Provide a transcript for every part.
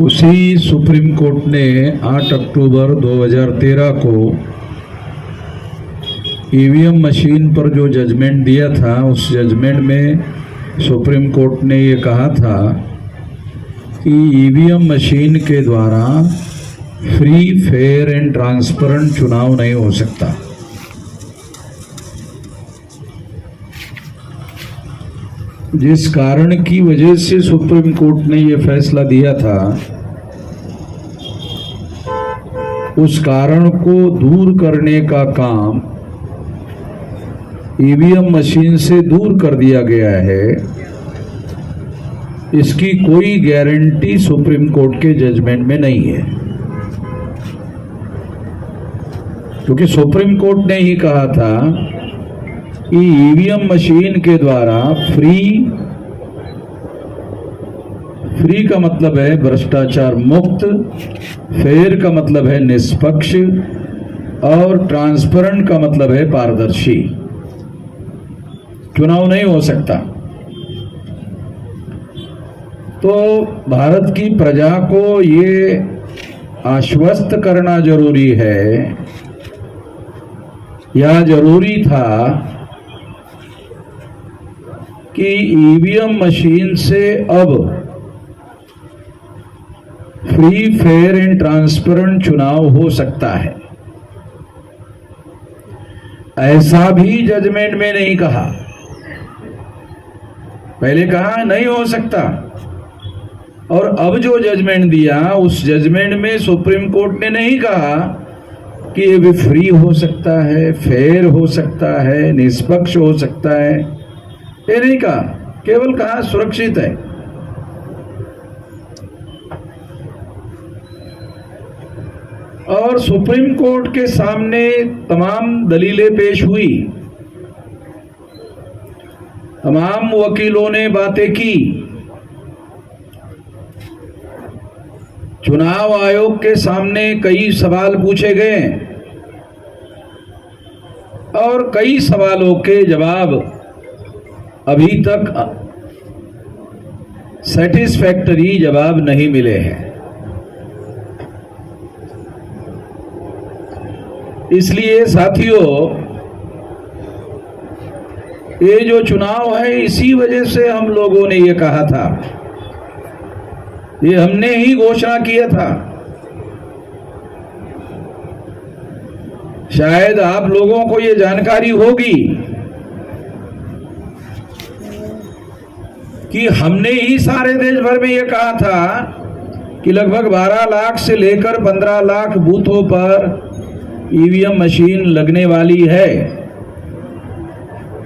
उसी supreme court ने 8 अक्टूबर 2013 को ईवीएम मशीन पर जो जजमेंट दिया था, उस जजमेंट में सुप्रीम कोर्ट ने ये कहा था कि ईवीएम मशीन के द्वारा फ्री, फेयर एंड ट्रांसपेरेंट चुनाव नहीं हो सकता। जिस कारण की वजह से सुप्रीम कोर्ट ने यह फैसला दिया था, उस कारण को दूर करने का काम ईवीएम मशीन से दूर कर दिया गया है। इसकी कोई गारंटी सुप्रीम कोर्ट के जजमेंट में नहीं है, क्योंकि सुप्रीम कोर्ट ने ही कहा था कि ईवीएम मशीन के द्वारा फ्री का मतलब है भ्रष्टाचार मुक्त, फेयर का मतलब है निष्पक्ष और ट्रांसपेरेंट का मतलब है पारदर्शी चुनाव नहीं हो सकता। तो भारत की प्रजा को ये आश्वस्त करना जरूरी है, या जरूरी था कि ईवीएम मशीन से अब फ्री, फेयर एंड ट्रांसपेरेंट चुनाव हो सकता है। ऐसा भी जजमेंट में नहीं कहा। पहले कहा नहीं हो सकता, और अब जो जजमेंट दिया, उस जजमेंट में सुप्रीम कोर्ट ने नहीं कहा कि ये भी फ्री हो सकता है, फेयर हो सकता है, निष्पक्ष हो सकता है, ये नहीं कहा। केवल कहा सुरक्षित है। और सुप्रीम कोर्ट के सामने तमाम दलीलें पेश हुई, तमाम वकीलों ने बातें की, चुनाव आयोग के सामने कई सवाल पूछे गए और कई सवालों के जवाब अभी तक सैटिस्फैक्टरी जवाब नहीं मिले हैं। इसलिए साथियों, ये जो चुनाव है, इसी वजह से हम लोगों ने ये कहा था, ये हमने ही घोषणा किया था। शायद आप लोगों को ये जानकारी होगी कि हमने ही सारे देश भर में ये कहा था कि लगभग 12 लाख से लेकर 15 लाख बूथों पर ईवीएम मशीन लगने वाली है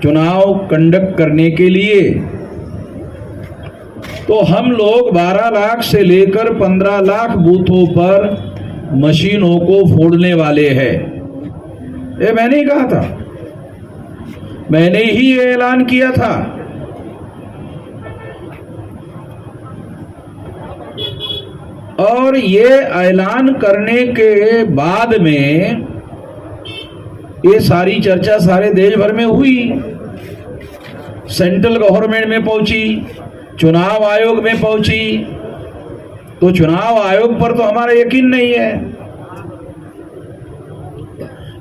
चुनाव कंडक्ट करने के लिए। तो हम लोग 12 लाख से लेकर 15 लाख बूथों पर मशीनों को फोड़ने वाले हैं। ये मैंने ही कहा था, मैंने ही ये ऐलान किया था। और ये ऐलान करने के बाद में ये सारी चर्चा सारे देश भर में हुई, सेंट्रल गवर्नमेंट में पहुंची, चुनाव आयोग में पहुंची। तो चुनाव आयोग पर तो हमारा यकीन नहीं है,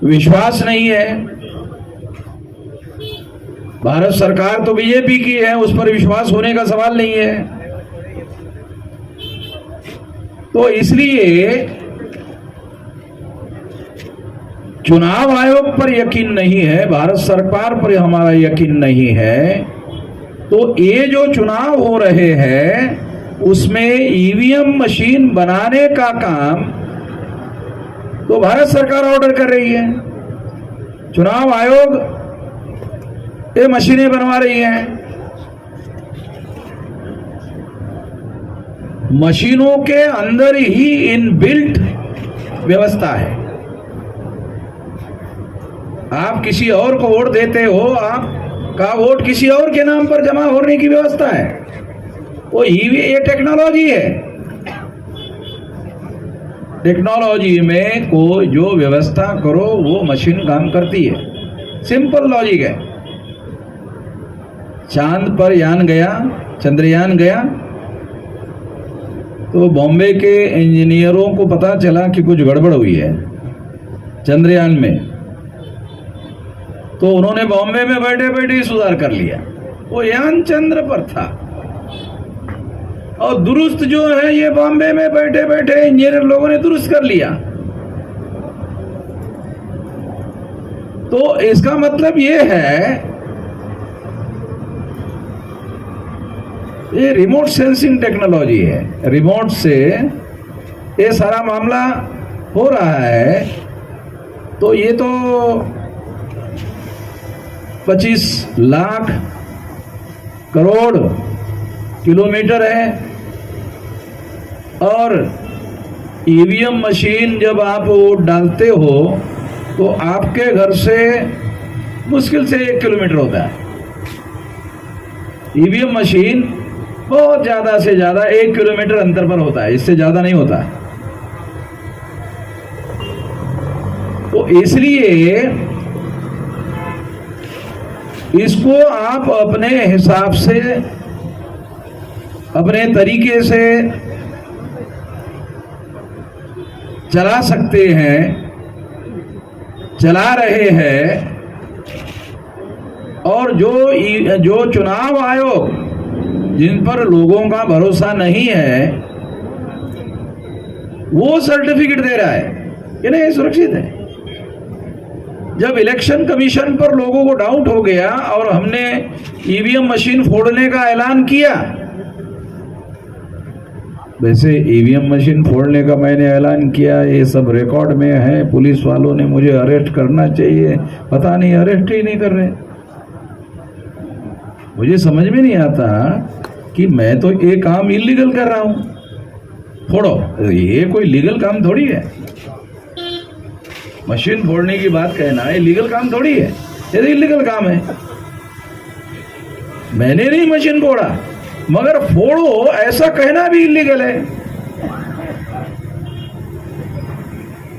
विश्वास नहीं है। भारत सरकार तो बीजेपी की है, उस पर विश्वास होने का सवाल नहीं है। तो इसलिए चुनाव आयोग पर यकीन नहीं है, भारत सरकार पर हमारा यकीन नहीं है। तो ये जो चुनाव हो रहे हैं उसमें ईवीएम मशीन बनाने का काम तो भारत सरकार ऑर्डर कर रही है, चुनाव आयोग ये मशीनें बनवा रही हैं। मशीनों के अंदर ही इनबिल्ट व्यवस्था है। आप किसी और को वोट देते हो, आपका वोट किसी और के नाम पर जमा होने की व्यवस्था है। वो ये टेक्नोलॉजी है। टेक्नोलॉजी में कोई जो व्यवस्था करो वो मशीन काम करती है। सिंपल लॉजिक है। चांद पर यान गया, चंद्रयान गया, तो बॉम्बे के इंजीनियरों को पता चला कि कुछ गड़बड़ हुई है चंद्रयान में, तो उन्होंने बॉम्बे में बैठे बैठे ही सुधार कर लिया। वो यान चंद्र पर था और दुरुस्त जो है ये बॉम्बे में बैठे बैठे इंजीनियर लोगों ने दुरुस्त कर लिया। तो इसका मतलब ये है, ये रिमोट सेंसिंग टेक्नोलॉजी है। रिमोट से ये सारा मामला हो रहा है। तो ये तो 25 लाख करोड़ किलोमीटर है। और ईवीएम मशीन जब आप वोट डालते हो तो आपके घर से मुश्किल से 1 किलोमीटर होता है। ईवीएम मशीन बहुत ज्यादा से ज्यादा 1 किलोमीटर अंतर पर होता है, इससे ज्यादा नहीं होता। तो इसलिए इसको आप अपने हिसाब से, अपने तरीके से चला सकते हैं, चला रहे हैं। और जो चुनाव आयोग जिन पर लोगों का भरोसा नहीं है, वो सर्टिफिकेट दे रहा है कि नहीं सुरक्षित है। जब इलेक्शन कमीशन पर लोगों को डाउट हो गया और हमने ईवीएम मशीन फोड़ने का ऐलान किया, वैसे ईवीएम मशीन फोड़ने का मैंने ऐलान किया, ये सब रिकॉर्ड में है। पुलिस वालों ने मुझे अरेस्ट करना चाहिए, पता नहीं अरेस्ट ही नहीं कर रहे। मुझे समझ में नहीं आता कि मैं तो ये काम इलीगल कर रहा हूं। फोड़ो, ये कोई लीगल काम थोड़ी है। मशीन फोड़ने की बात कहना ये लीगल काम थोड़ी है, ये तो इलीगल काम है। मैंने नहीं मशीन फोड़ा, मगर फोड़ो ऐसा कहना भी इलीगल है।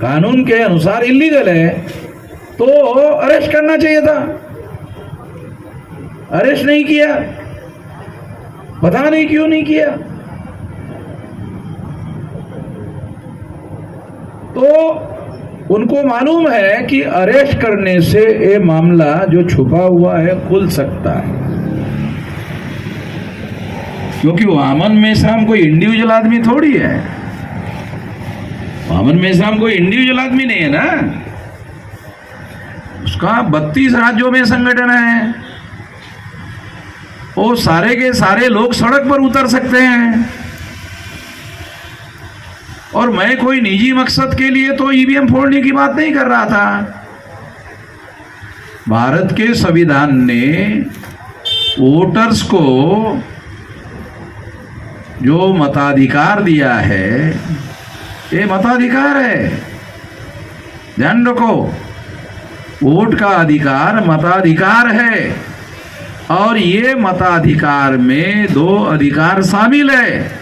कानून के अनुसार इलीगल है तो अरेस्ट करना चाहिए था, अरेस्ट नहीं किया, पता नहीं क्यों नहीं किया। तो उनको मालूम है कि अरेस्ट करने से ये मामला जो छुपा हुआ है खुल सकता है, क्योंकि वामन मेश्राम कोई इंडिविजुअल आदमी थोड़ी है। वामन मेश्राम कोई इंडिविजुअल आदमी नहीं है ना, उसका 32 राज्यों में संगठन है। वो सारे के सारे लोग सड़क पर उतर सकते हैं। और मैं कोई निजी मकसद के लिए तो ईवीएम फोड़ने की बात नहीं कर रहा था। भारत के संविधान ने वोटर्स को जो मताधिकार दिया है, ये मताधिकार है, ध्यान रखो। वोट का अधिकार मताधिकार है और ये मताधिकार में 2 अधिकार शामिल है,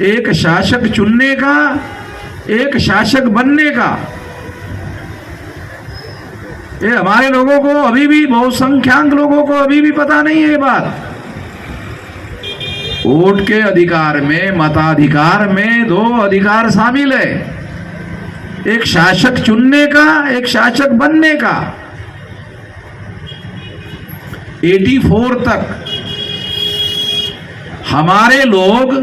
एक शासक चुनने का, एक शासक बनने का। ये हमारे लोगों को अभी भी, बहुसंख्यक लोगों को अभी भी पता नहीं है ये बात। वोट के अधिकार में, मताधिकार में 2 अधिकार शामिल है, एक शासक चुनने का, एक शासक बनने का। 84 तक हमारे लोग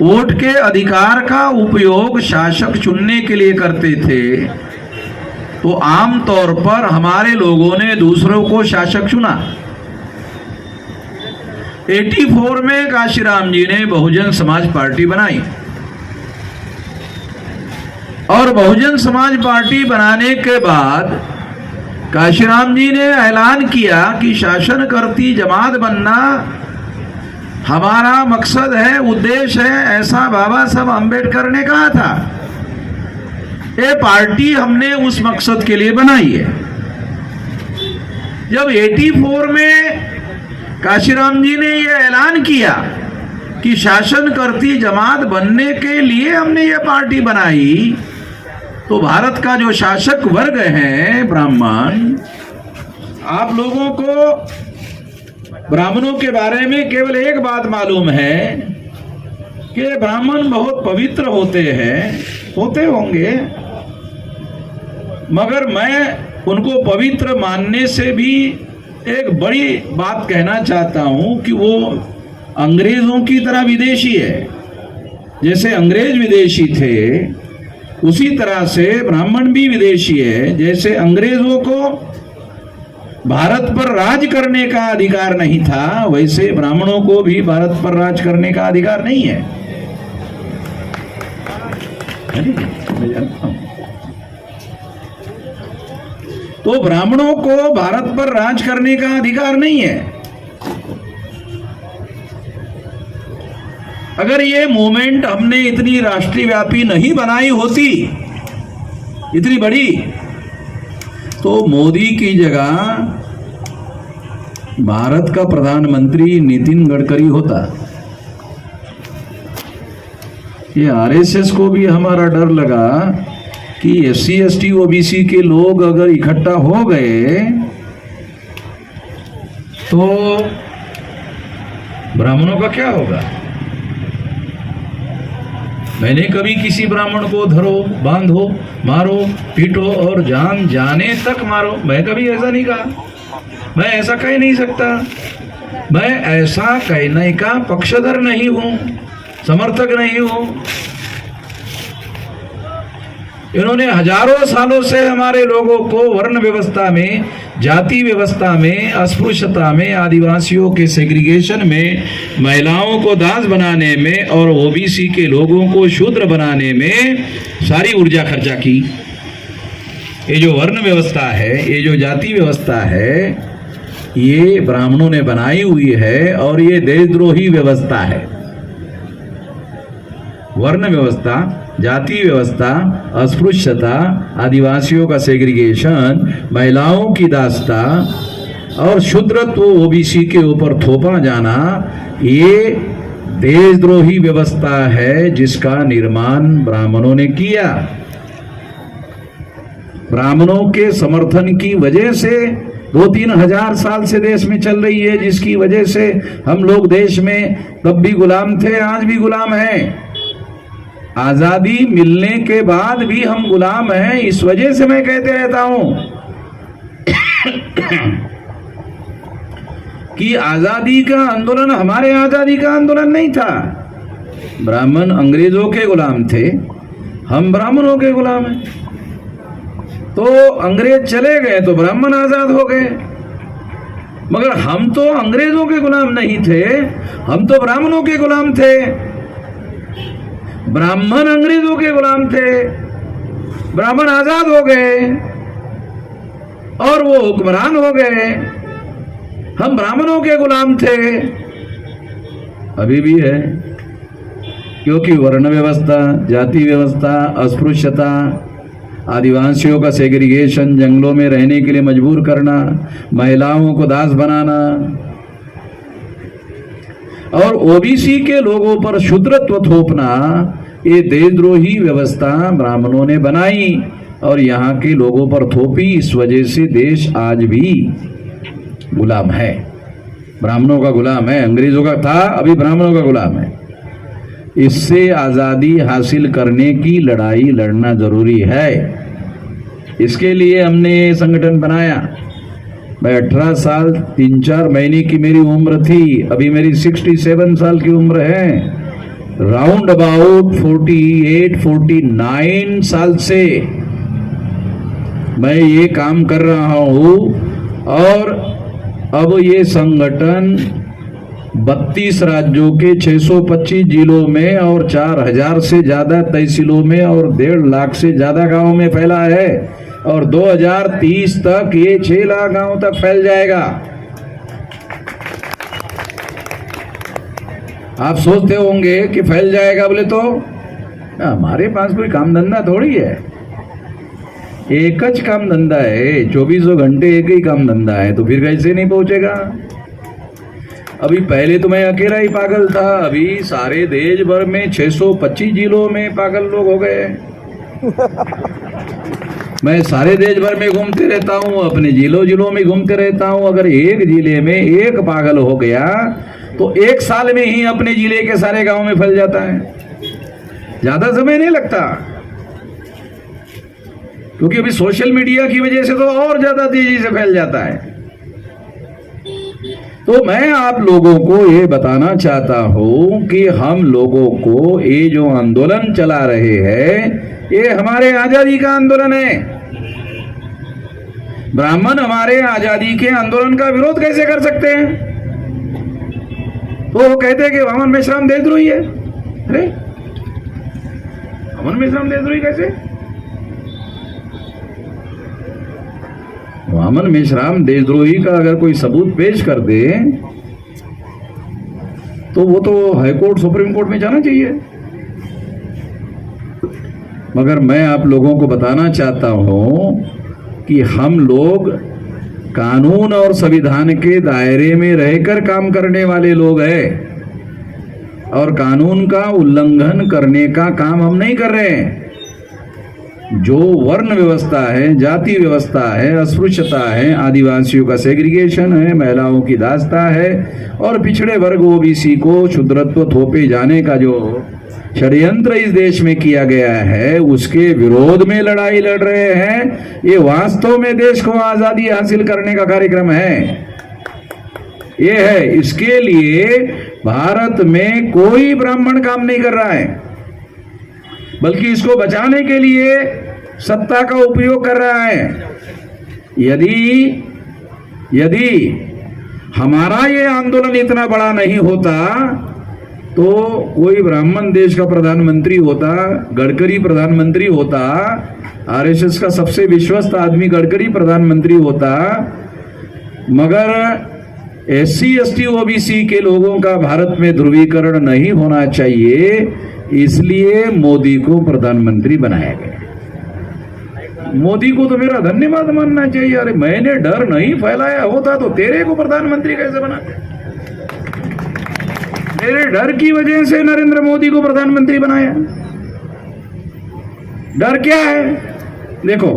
वोट के अधिकार का उपयोग शासक चुनने के लिए करते थे। तो आमतौर पर हमारे लोगों ने दूसरों को शासक चुना। 84 में काशीराम जी ने बहुजन समाज पार्टी बनाई और बहुजन समाज पार्टी बनाने के बाद काशीराम जी ने ऐलान किया कि शासन करती जमात बनना हमारा मकसद है, उद्देश्य है। ऐसा बाबा साहब अम्बेडकर ने कहा था। ये पार्टी हमने उस मकसद के लिए बनाई है। जब 84 में काशीराम जी ने यह ऐलान किया कि शासन करती जमात बनने के लिए हमने ये पार्टी बनाई, तो भारत का जो शासक वर्ग है ब्राह्मण, आप लोगों को ब्राह्मणों के बारे में केवल एक बात मालूम है कि ब्राह्मण बहुत पवित्र होते हैं, होते होंगे, मगर मैं उनको पवित्र मानने से भी एक बड़ी बात कहना चाहता हूं कि वो अंग्रेजों की तरह विदेशी है। जैसे अंग्रेज विदेशी थे उसी तरह से ब्राह्मण भी विदेशी है। जैसे अंग्रेजों को भारत पर राज करने का अधिकार नहीं था, वैसे ब्राह्मणों को भी भारत पर राज करने का अधिकार नहीं है। तो ब्राह्मणों को भारत पर राज करने का अधिकार नहीं है। अगर ये मूवमेंट हमने इतनी राष्ट्रव्यापी नहीं बनाई होती, इतनी बड़ी, तो मोदी की जगह भारत का प्रधानमंत्री नितिन गडकरी होता। ये आरएसएस को भी हमारा डर लगा कि एससी एसटी ओबीसी के लोग अगर इकट्ठा हो गए तो ब्राह्मणों का क्या होगा। मैंने कभी किसी ब्राह्मण को धरो, बांधो, मारो, पीटो और जान जाने तक मारो, मैं कभी ऐसा नहीं कहा। मैं ऐसा कह नहीं सकता। मैं ऐसा कहने का पक्षधर नहीं हूं, समर्थक नहीं हूं। इन्होंने हजारों सालों से हमारे लोगों को वर्ण व्यवस्था में, जाति व्यवस्था में, अस्पृश्यता में, आदिवासियों के सेग्रीगेशन में, महिलाओं को दास बनाने में और ओबीसी के लोगों को शूद्र बनाने में सारी ऊर्जा खर्चा की। ये जो वर्ण व्यवस्था है, ये जो जाति व्यवस्था है, ये ब्राह्मणों ने बनाई हुई है और ये देशद्रोही व्यवस्था है। वर्ण व्यवस्था, जाति व्यवस्था, अस्पृश्यता, आदिवासियों का सेग्रीगेशन, महिलाओं की दास्ता और शूद्रत्व ओबीसी के ऊपर थोपा जाना, ये देशद्रोही व्यवस्था है जिसका निर्माण ब्राह्मणों ने किया। ब्राह्मणों के समर्थन की वजह से 2-3 हजार साल से देश में चल रही है, जिसकी वजह से हम लोग देश में तब भी गुलाम थे, आज भी गुलाम हैं। आजादी मिलने के बाद भी हम गुलाम हैं। इस वजह से मैं कहते रहता हूं कि आजादी का आंदोलन हमारे आजादी का आंदोलन नहीं था। ब्राह्मण अंग्रेजों के गुलाम थे, हम ब्राह्मणों के गुलाम हैं। तो अंग्रेज चले गए तो ब्राह्मण आजाद हो गए, मगर हम तो अंग्रेजों के गुलाम नहीं थे, हम तो ब्राह्मणों के गुलाम थे। ब्राह्मण अंग्रेजों के गुलाम थे, ब्राह्मण आजाद हो गए और वो हुक्मरान हो गए। हम ब्राह्मणों के गुलाम थे, अभी भी है, क्योंकि वर्ण व्यवस्था, जाति व्यवस्था, अस्पृश्यता, आदिवासियों का सेग्रीगेशन, जंगलों में रहने के लिए मजबूर करना, महिलाओं को दास बनाना और ओबीसी के लोगों पर शूद्रत्व थोपना, ये देशद्रोही व्यवस्था ब्राह्मणों ने बनाई और यहाँ के लोगों पर थोपी। इस वजह से देश आज भी गुलाम है, ब्राह्मणों का गुलाम है। अंग्रेजों का था, अभी ब्राह्मणों का गुलाम है। इससे आज़ादी हासिल करने की लड़ाई लड़ना जरूरी है। इसके लिए हमने ये संगठन बनाया। मैं 18 साल 3-4 महीने की मेरी उम्र थी, अभी मेरी 67 साल की उम्र है। राउंड अबाउट 48-49 साल से मैं ये काम कर रहा हूँ और अब ये संगठन 32 राज्यों के 625 जिलों में और 4000 से ज्यादा तहसीलों में और 1.5 लाख से ज्यादा गांवों में फैला है और 2030 तक ये 6 लाख गांवों तक फैल जाएगा। आप सोचते होंगे कि फैल जाएगा बोले तो हमारे पास कोई काम धंधा थोड़ी है, एक ज काम धंधा है, 24 घंटे एक ही काम धंधा है, तो फिर कैसे नहीं पहुंचेगा। अभी पहले तो मैं अकेला ही पागल था, अभी सारे देश भर में 625 जिलों में पागल लोग हो गए। मैं सारे देश भर में घूमते रहता हूँ, अपने जिलों में घूमते रहता हूँ। अगर एक जिले में एक पागल हो गया तो 1 साल में ही अपने जिले के सारे गांव में फैल जाता है, ज्यादा समय नहीं लगता। क्योंकि अभी सोशल मीडिया की वजह से तो और ज्यादा तेजी से फैल जाता है। तो मैं आप लोगों को ये बताना चाहता हूं कि हम लोगों को ये जो आंदोलन चला रहे हैं, ये हमारे आजादी का आंदोलन है। ब्राह्मण हमारे आजादी के आंदोलन का विरोध कैसे कर सकते हैं? तो वो कहते हैं कि वामन मेश्राम देशद्रोही है। अरे वामन मेश्राम देशद्रोही कैसे? वामन मेश्राम देशद्रोही का अगर कोई सबूत पेश कर दे तो वो तो हाईकोर्ट सुप्रीम कोर्ट में जाना चाहिए। मगर मैं आप लोगों को बताना चाहता हूं कि हम लोग कानून और संविधान के दायरे में रहकर काम करने वाले लोग हैं और कानून का उल्लंघन करने का काम हम नहीं कर रहे हैं। जो वर्ण व्यवस्था है, जाति व्यवस्था है, अस्पृश्यता है, आदिवासियों का सेग्रीगेशन है, महिलाओं की दास्ता है और पिछड़े वर्ग ओबीसी को क्षुद्रत्व थोपे जाने का जो षड्यंत्र इस देश में किया गया है, उसके विरोध में लड़ाई लड़ रहे हैं। ये वास्तव में देश को आजादी हासिल करने का कार्यक्रम है। ये है, इसके लिए भारत में कोई ब्राह्मण काम नहीं कर रहा है, बल्कि इसको बचाने के लिए सत्ता का उपयोग कर रहा है। यदि हमारा ये आंदोलन इतना बड़ा नहीं होता तो कोई ब्राह्मण देश का प्रधानमंत्री होता, गडकरी प्रधानमंत्री होता, आरएसएस का सबसे विश्वस्त आदमी गडकरी प्रधानमंत्री होता। मगर एससी एसटी ओबीसी के लोगों का भारत में ध्रुवीकरण नहीं होना चाहिए, इसलिए मोदी को प्रधानमंत्री बनाया गया। मोदी को तो मेरा धन्यवाद मानना चाहिए। अरे मैंने डर नहीं फैलाया होता तो तेरे को प्रधानमंत्री कैसे बनाते? मेरे डर की वजह से नरेंद्र मोदी को प्रधानमंत्री बनाया। डर क्या है? देखो,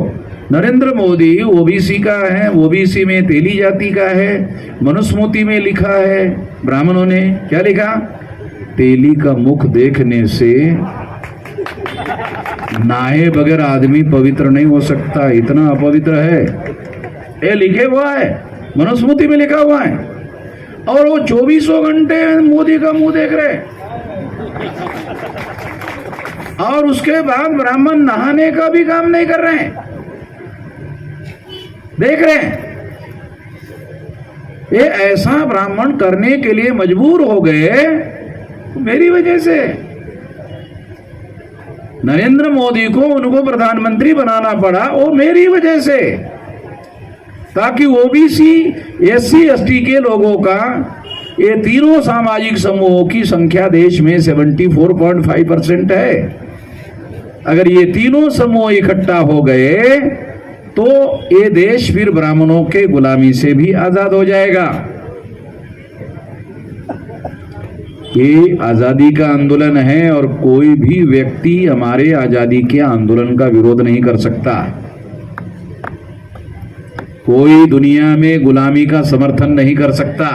नरेंद्र मोदी ओबीसी का है, ओबीसी में तेली जाति का है। मनुस्मृति में लिखा है, ब्राह्मणों ने क्या लिखा? तेली का मुख देखने से नहाए बगैर आदमी पवित्र नहीं हो सकता, इतना अपवित्र है। ये लिखे हुआ है, मनुस्मृति में लिखा हुआ है। और वो 24 घंटे मोदी का मुंह देख रहे, और उसके बाद ब्राह्मण नहाने का भी काम नहीं कर रहे हैं, देख रहे हैं। ये ऐसा ब्राह्मण करने के लिए मजबूर हो गए मेरी वजह से। नरेंद्र मोदी को उनको प्रधानमंत्री बनाना पड़ा वो मेरी वजह से, ताकि ओबीसी एससी एसटी के लोगों का, ये तीनों सामाजिक समूहों की संख्या देश में 74.5% है। अगर ये तीनों समूह इकट्ठा हो गए तो ये देश फिर ब्राह्मणों के गुलामी से भी आजाद हो जाएगा। ये आजादी का आंदोलन है और कोई भी व्यक्ति हमारे आजादी के आंदोलन का विरोध नहीं कर सकता। कोई दुनिया में गुलामी का समर्थन नहीं कर सकता।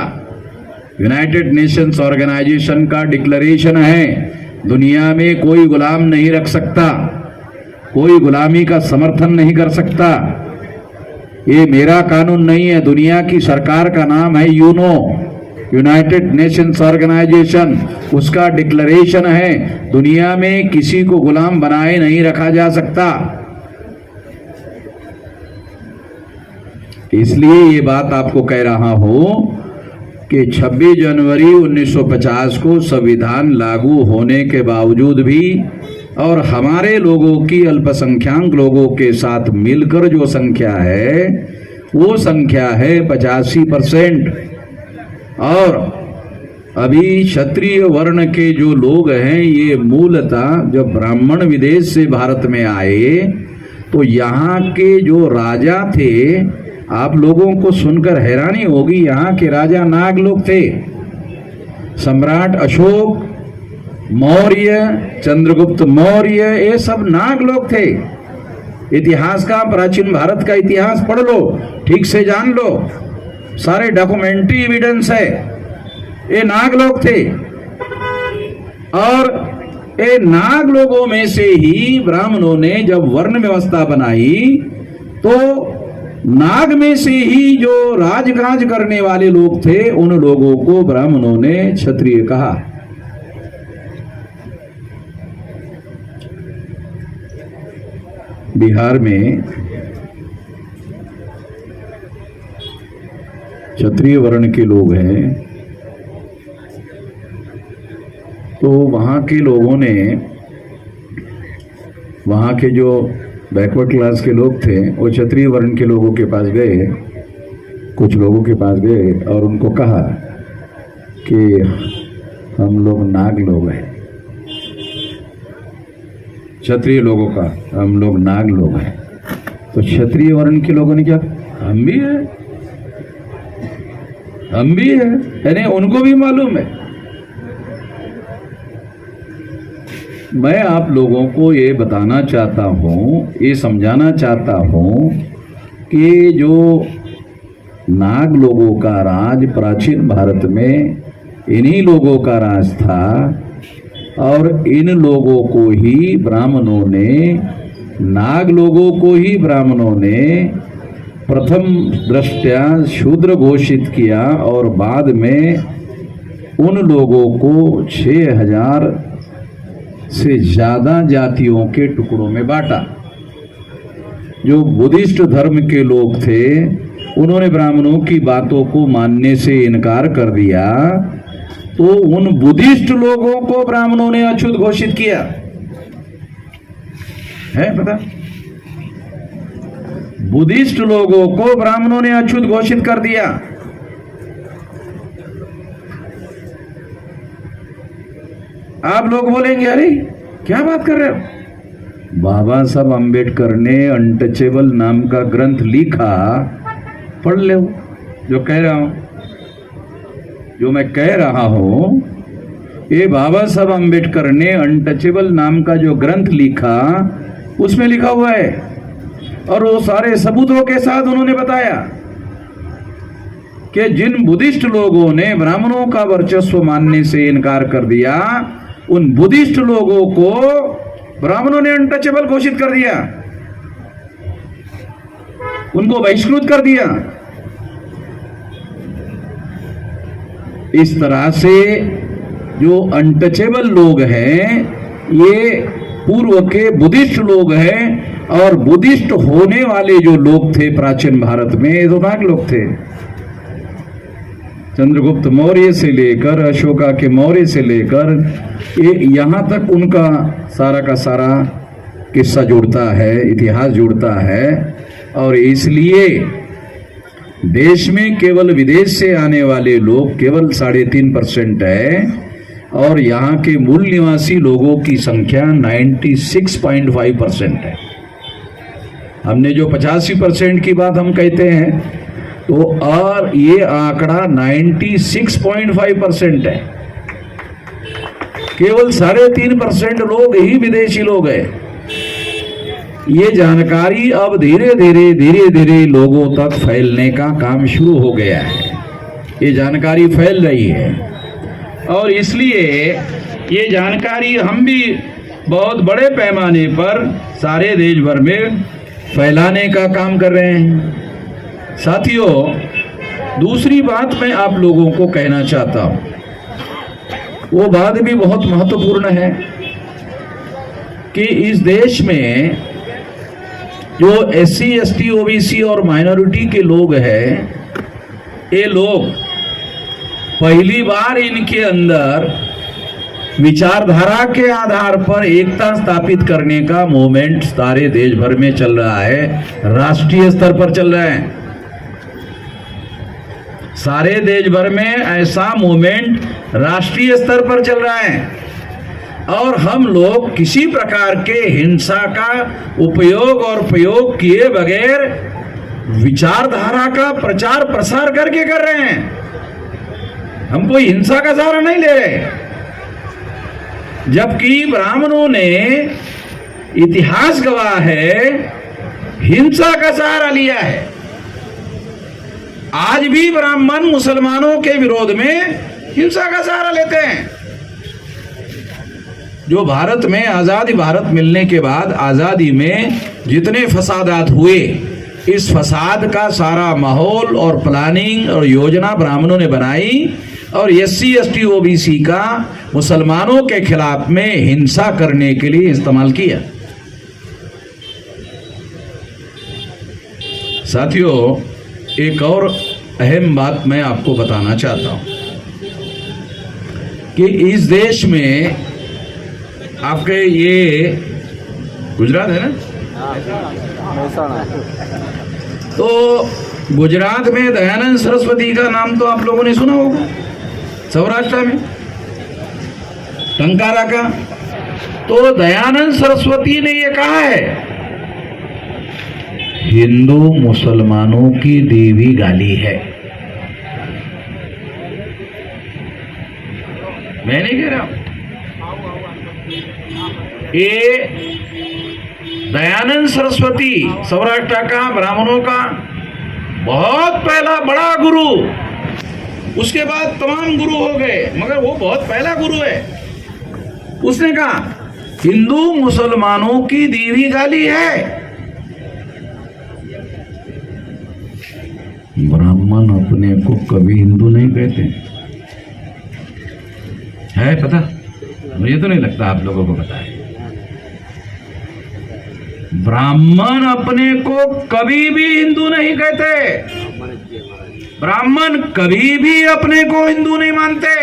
यूनाइटेड नेशंस ऑर्गेनाइजेशन का डिक्लेरेशन है, दुनिया में कोई गुलाम नहीं रख सकता, कोई गुलामी का समर्थन नहीं कर सकता। ये मेरा कानून नहीं है, दुनिया की सरकार का नाम है यूनो, यूनाइटेड नेशंस ऑर्गेनाइजेशन, उसका डिक्लेरेशन है। दुनिया में किसी को गुलाम बनाए नहीं रखा जा सकता। इसलिए ये बात आपको कह रहा हूं कि 26 जनवरी 1950 को संविधान लागू होने के बावजूद भी और हमारे लोगों की अल्पसंख्यक लोगों के साथ मिलकर जो संख्या है वो संख्या है 85%। और अभी क्षत्रिय वर्ण के जो लोग हैं ये मूलतः जब ब्राह्मण विदेश से भारत में आए तो यहाँ के जो राजा थे, आप लोगों को सुनकर हैरानी होगी, यहाँ के राजा नाग लोग थे। सम्राट अशोक मौर्य, चंद्रगुप्त मौर्य, ये सब नाग लोग थे। इतिहास का, प्राचीन भारत का इतिहास पढ़ लो, ठीक से जान लो, सारे डॉक्यूमेंट्री एविडेंस है। ये नाग लोग थे, और ये नाग लोगों में से ही ब्राह्मणों ने जब वर्ण व्यवस्था बनाई तो नाग में से ही जो राजकाज करने वाले लोग थे उन लोगों को ब्राह्मणों ने क्षत्रिय कहा। बिहार में क्षत्रिय वर्ण के लोग हैं, तो वहां के लोगों ने, वहां के जो बैकवर्ड क्लास के लोग थे वो क्षत्रिय वर्ण के लोगों के पास गए, कुछ लोगों के पास गए और उनको कहा कि हम लोग नाग लोग हैं, क्षत्रिय लोगों का हम लोग नाग लोग हैं। तो क्षत्रिय वर्ण के लोगों ने क्या, हम भी है, हम भी है, यानी उनको भी मालूम है। मैं आप लोगों को ये बताना चाहता हूँ, ये समझाना चाहता हूँ कि जो नाग लोगों का राज प्राचीन भारत में इन्हीं लोगों का राज था, और इन लोगों को ही ब्राह्मणों ने, नाग लोगों को ही ब्राह्मणों ने प्रथम दृष्टया शूद्र घोषित किया और बाद में उन लोगों को 6000 से ज्यादा जातियों के टुकड़ों में बांटा। जो बुद्धिस्ट धर्म के लोग थे उन्होंने ब्राह्मणों की बातों को मानने से इनकार कर दिया, तो उन बुद्धिस्ट लोगों को ब्राह्मणों ने अछूत घोषित किया है, पता? बुद्धिस्ट लोगों को ब्राह्मणों ने अछूत घोषित कर दिया। आप लोग बोलेंगे अरे क्या बात कर रहे हो, बाबा साहब अंबेडकर ने अनटचेबल नाम का ग्रंथ लिखा, पढ़ ले। जो कह रहा हूं, जो मैं कह रहा हूं, ये बाबा साहब अंबेडकर ने अनटचेबल नाम का जो ग्रंथ लिखा उसमें लिखा हुआ है, और वो सारे सबूतों के साथ उन्होंने बताया कि जिन बुद्धिस्ट लोगों ने ब्राह्मणों का वर्चस्व मानने से इनकार कर दिया, उन बुद्धिस्ट लोगों को ब्राह्मणों ने अनटचेबल घोषित कर दिया, उनको बहिष्कृत कर दिया। इस तरह से जो अनटचेबल लोग हैं ये पूर्व के बुद्धिस्ट लोग हैं, और बुद्धिस्ट होने वाले जो लोग थे प्राचीन भारत में, ये तो नाग लोग थे। चंद्रगुप्त मौर्य से लेकर अशोका के मौर्य से लेकर ये यहाँ तक उनका सारा का सारा किस्सा जुड़ता है, इतिहास जुड़ता है। और इसलिए देश में केवल विदेश से आने वाले लोग केवल 3.5% है, और यहाँ के मूल निवासी लोगों की संख्या 96.5% है। हमने जो 85% की बात हम कहते हैं, तो और ये आंकड़ा 96.5% है। केवल 3.5% लोग ही विदेशी लोग हैं। ये जानकारी अब धीरे धीरे लोगों तक फैलने का काम शुरू हो गया है। ये जानकारी फैल रही है, और इसलिए ये जानकारी हम भी बहुत बड़े पैमाने पर सारे देश भर में फैलाने का काम कर रहे हैं। साथियों, दूसरी बात मैं आप लोगों को कहना चाहता हूं, वो बात भी बहुत महत्वपूर्ण है कि इस देश में जो SC, ST, OBC और माइनॉरिटी के लोग हैं, ये लोग पहली बार इनके अंदर विचारधारा के आधार पर एकता स्थापित करने का मूवमेंट सारे देश भर में चल रहा है, राष्ट्रीय स्तर पर चल रहा है। सारे देश भर में ऐसा मूवमेंट राष्ट्रीय स्तर पर चल रहा है, और हम लोग किसी प्रकार के हिंसा का उपयोग और प्रयोग किए बगैर विचारधारा का प्रचार प्रसार करके कर रहे हैं। हम कोई हिंसा का सहारा नहीं ले रहे, जबकि ब्राह्मणों ने, इतिहास गवाह है, हिंसा का सहारा लिया है। आज भी ब्राह्मण मुसलमानों के विरोध में हिंसा का सहारा लेते हैं। जो भारत में आजादी भारत मिलने के बाद आजादी में जितने फसादात हुए, इस फसाद का सारा माहौल और प्लानिंग और योजना ब्राह्मणों ने बनाई और SC ST OBC का मुसलमानों के खिलाफ में हिंसा करने के लिए इस्तेमाल किया। साथियों, एक और अहम बात मैं आपको बताना चाहता हूं कि इस देश में आपके ये गुजरात है ना, तो गुजरात में दयानंद सरस्वती का नाम तो आप लोगों ने सुना होगा, सौराष्ट्र में टंकारा का। तो दयानंद सरस्वती ने ये कहा है, हिंदू मुसलमानों की देवी गाली है। मैं नहीं कह रहा हूं, ये दयानंद सरस्वती सौराष्ट्र का ब्राह्मणों का बहुत पहला बड़ा गुरु, उसके बाद तमाम गुरु हो गए, मगर वो बहुत पहला गुरु है। उसने कहा हिंदू मुसलमानों की देवी गाली है। ब्राह्मण अपने को कभी हिंदू नहीं कहते है, पता? मुझे तो नहीं लगता आप लोगों को पता है। ब्राह्मण अपने को कभी भी हिंदू नहीं कहते। ब्राह्मण कभी भी अपने को हिंदू नहीं मानते।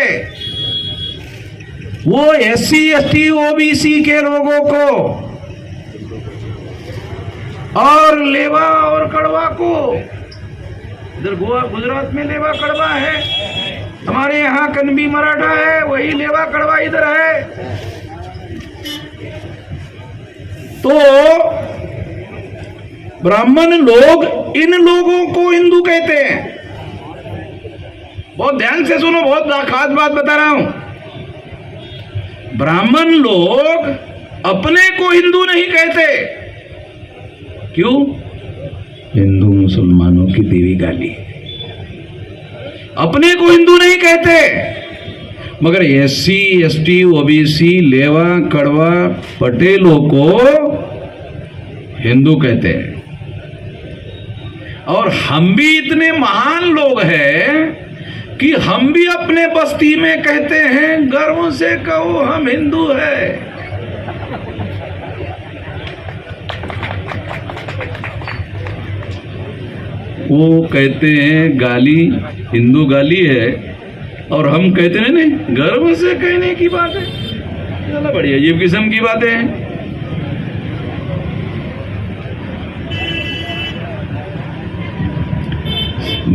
वो SC ST OBC के लोगों को और लेवा और कड़वा को, इधर गोवा गुजरात में लेवा कड़वा है, हमारे यहाँ कनबी मराठा है, वही लेवा कड़वा इधर है। तो ब्राह्मण लोग इन लोगों को हिंदू कहते हैं। बहुत ध्यान से सुनो, बहुत खास बात बता रहा हूं। ब्राह्मण लोग अपने को हिंदू नहीं कहते। क्यों? हिंदू मुसलमानों की देवी गाली। अपने को हिंदू नहीं कहते, मगर SC ST OBC लेवा कड़वा पटेलों को हिंदू कहते हैं। और हम भी इतने महान लोग हैं कि हम भी अपने बस्ती में कहते हैं, गर्व से कहो हम हिंदू हैं। वो कहते हैं गाली हिंदू गाली है, और हम कहते हैं नहीं, गर्व से कहने की बात है। चलो बड़ी अजीब किस्म की बातें हैं।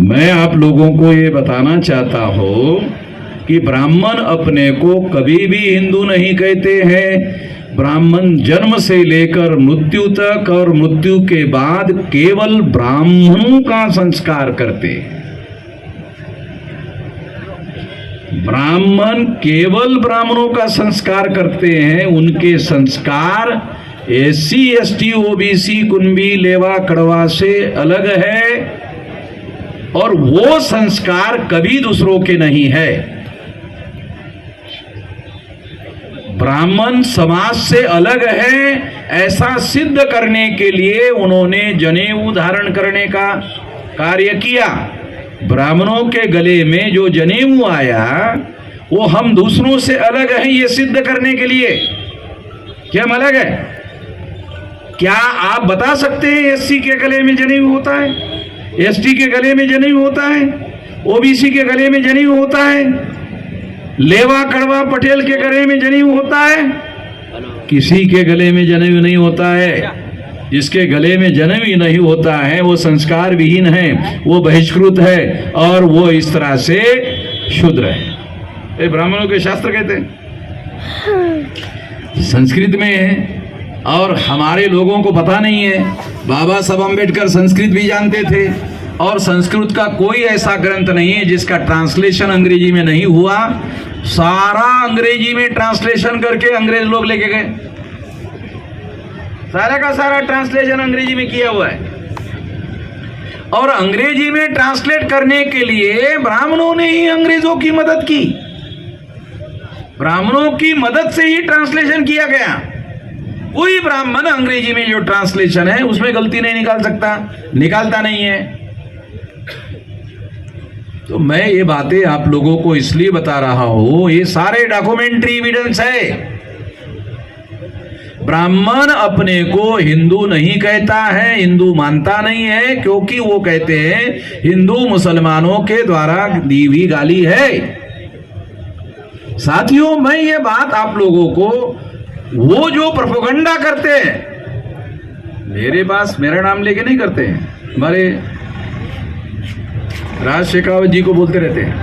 मैं आप लोगों को ये बताना चाहता हूं कि ब्राह्मण अपने को कभी भी हिंदू नहीं कहते हैं। ब्राह्मण जन्म से लेकर मृत्यु तक और मृत्यु के बाद केवल ब्राह्मणों का संस्कार करते हैं। ब्राह्मण केवल ब्राह्मणों का संस्कार करते हैं। उनके संस्कार SC ST OBC कुंबी लेवा कड़वा से अलग है, और वो संस्कार कभी दूसरों के नहीं है। ब्राह्मण समाज से अलग है, ऐसा सिद्ध करने के लिए उन्होंने जनेऊ धारण करने का कार्य किया। ब्राह्मणों के गले में जो जनेऊ आया वो हम दूसरों से अलग हैं, ये सिद्ध करने के लिए कि हम अलग हैं। क्या आप बता सकते हैं SC के गले में जनेऊ होता है, ST के गले में जनेऊ होता है, OBC के गले में जनेऊ होता है, लेवा कड़वा पटेल के गले में जनेऊ होता है? किसी के गले में जनेऊ नहीं होता है। जिसके गले में जनेऊ ही नहीं होता है वो संस्कार विहीन है, वो बहिष्कृत है, और वो इस तरह से शूद्र है। ये ब्राह्मणों के शास्त्र कहते हैं, संस्कृत में है, और हमारे लोगों को पता नहीं है। बाबा साहब अम्बेडकर संस्कृत भी जानते थे, और संस्कृत का कोई ऐसा ग्रंथ नहीं है जिसका ट्रांसलेशन अंग्रेजी में नहीं हुआ। सारा अंग्रेजी में ट्रांसलेशन करके अंग्रेज लोग लेके गए, सारा का सारा ट्रांसलेशन अंग्रेजी में किया हुआ है। और अंग्रेजी में ट्रांसलेट करने के लिए ब्राह्मणों ने ही अंग्रेजों की मदद की, ब्राह्मणों की मदद से ही ट्रांसलेशन किया गया। कोई ब्राह्मण अंग्रेजी में जो ट्रांसलेशन है उसमें गलती नहीं निकाल सकता, निकालता नहीं है। तो मैं ये बातें आप लोगों को इसलिए बता रहा हूं, ये सारे डॉक्यूमेंट्री एविडेंस है। ब्राह्मण अपने को हिंदू नहीं कहता है, हिंदू मानता नहीं है, क्योंकि वो कहते हैं हिंदू मुसलमानों के द्वारा दी हुई गाली है। साथियों, मैं ये बात आप लोगों को, वो जो प्रोपेगेंडा करते हैं, मेरे पास मेरा नाम लेके नहीं करते हैं, हमारे राज शेखावत जी को बोलते रहते हैं,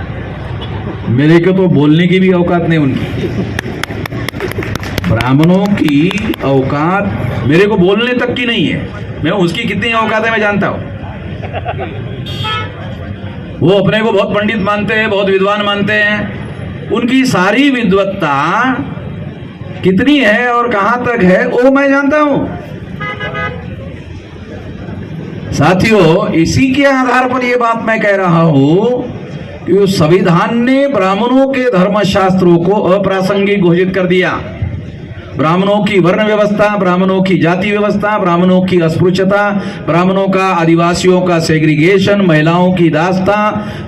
मेरे को तो बोलने की भी औकात नहीं उनकी। ब्राह्मणों की औकात मेरे को बोलने तक की नहीं है, मैं उसकी कितनी औकात है मैं जानता हूं। वो अपने को बहुत पंडित मानते हैं, बहुत विद्वान मानते हैं, उनकी सारी विद्वत्ता कितनी है और कहां तक है वो मैं जानता हूं। साथियों, इसी के आधार पर यह बात मैं कह रहा हूं कि संविधान ने ब्राह्मणों के धर्मशास्त्रों को अप्रासंगिक घोषित कर दिया। ब्राह्मणों की वर्ण व्यवस्था, ब्राह्मणों की जाति व्यवस्था, ब्राह्मणों की अस्पृश्यता, ब्राह्मणों का आदिवासियों का सेग्रीगेशन, महिलाओं की दास्ता,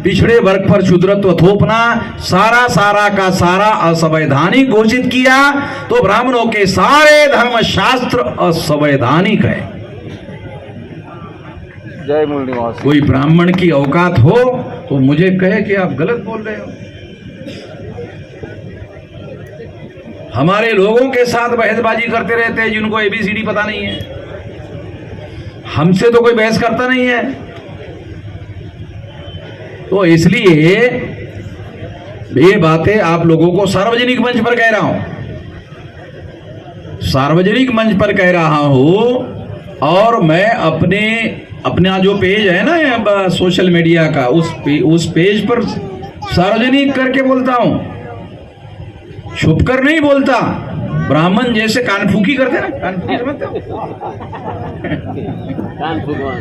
पिछड़े वर्ग पर क्षुद्रत्व थोपना, सारा का सारा असंवैधानिक घोषित किया। तो ब्राह्मणों के सारे धर्मशास्त्र असंवैधानिक है। जय मूल निवास। कोई ब्राह्मण की औकात हो तो मुझे कहे कि आप गलत बोल रहे हो। हमारे लोगों के साथ बहसबाजी करते रहते हैं जिनको एबीसीडी पता नहीं है, हमसे तो कोई बहस करता नहीं है। तो इसलिए ये बातें आप लोगों को सार्वजनिक मंच पर कह रहा हूं, सार्वजनिक मंच पर कह रहा हूं। और मैं अपना जो पेज है ना सोशल मीडिया का, उस पेज पर सार्वजनिक करके बोलता हूं, छुपकर नहीं बोलता। ब्राह्मण जैसे कानफूकी करते ना, कानफूकी समझते हो?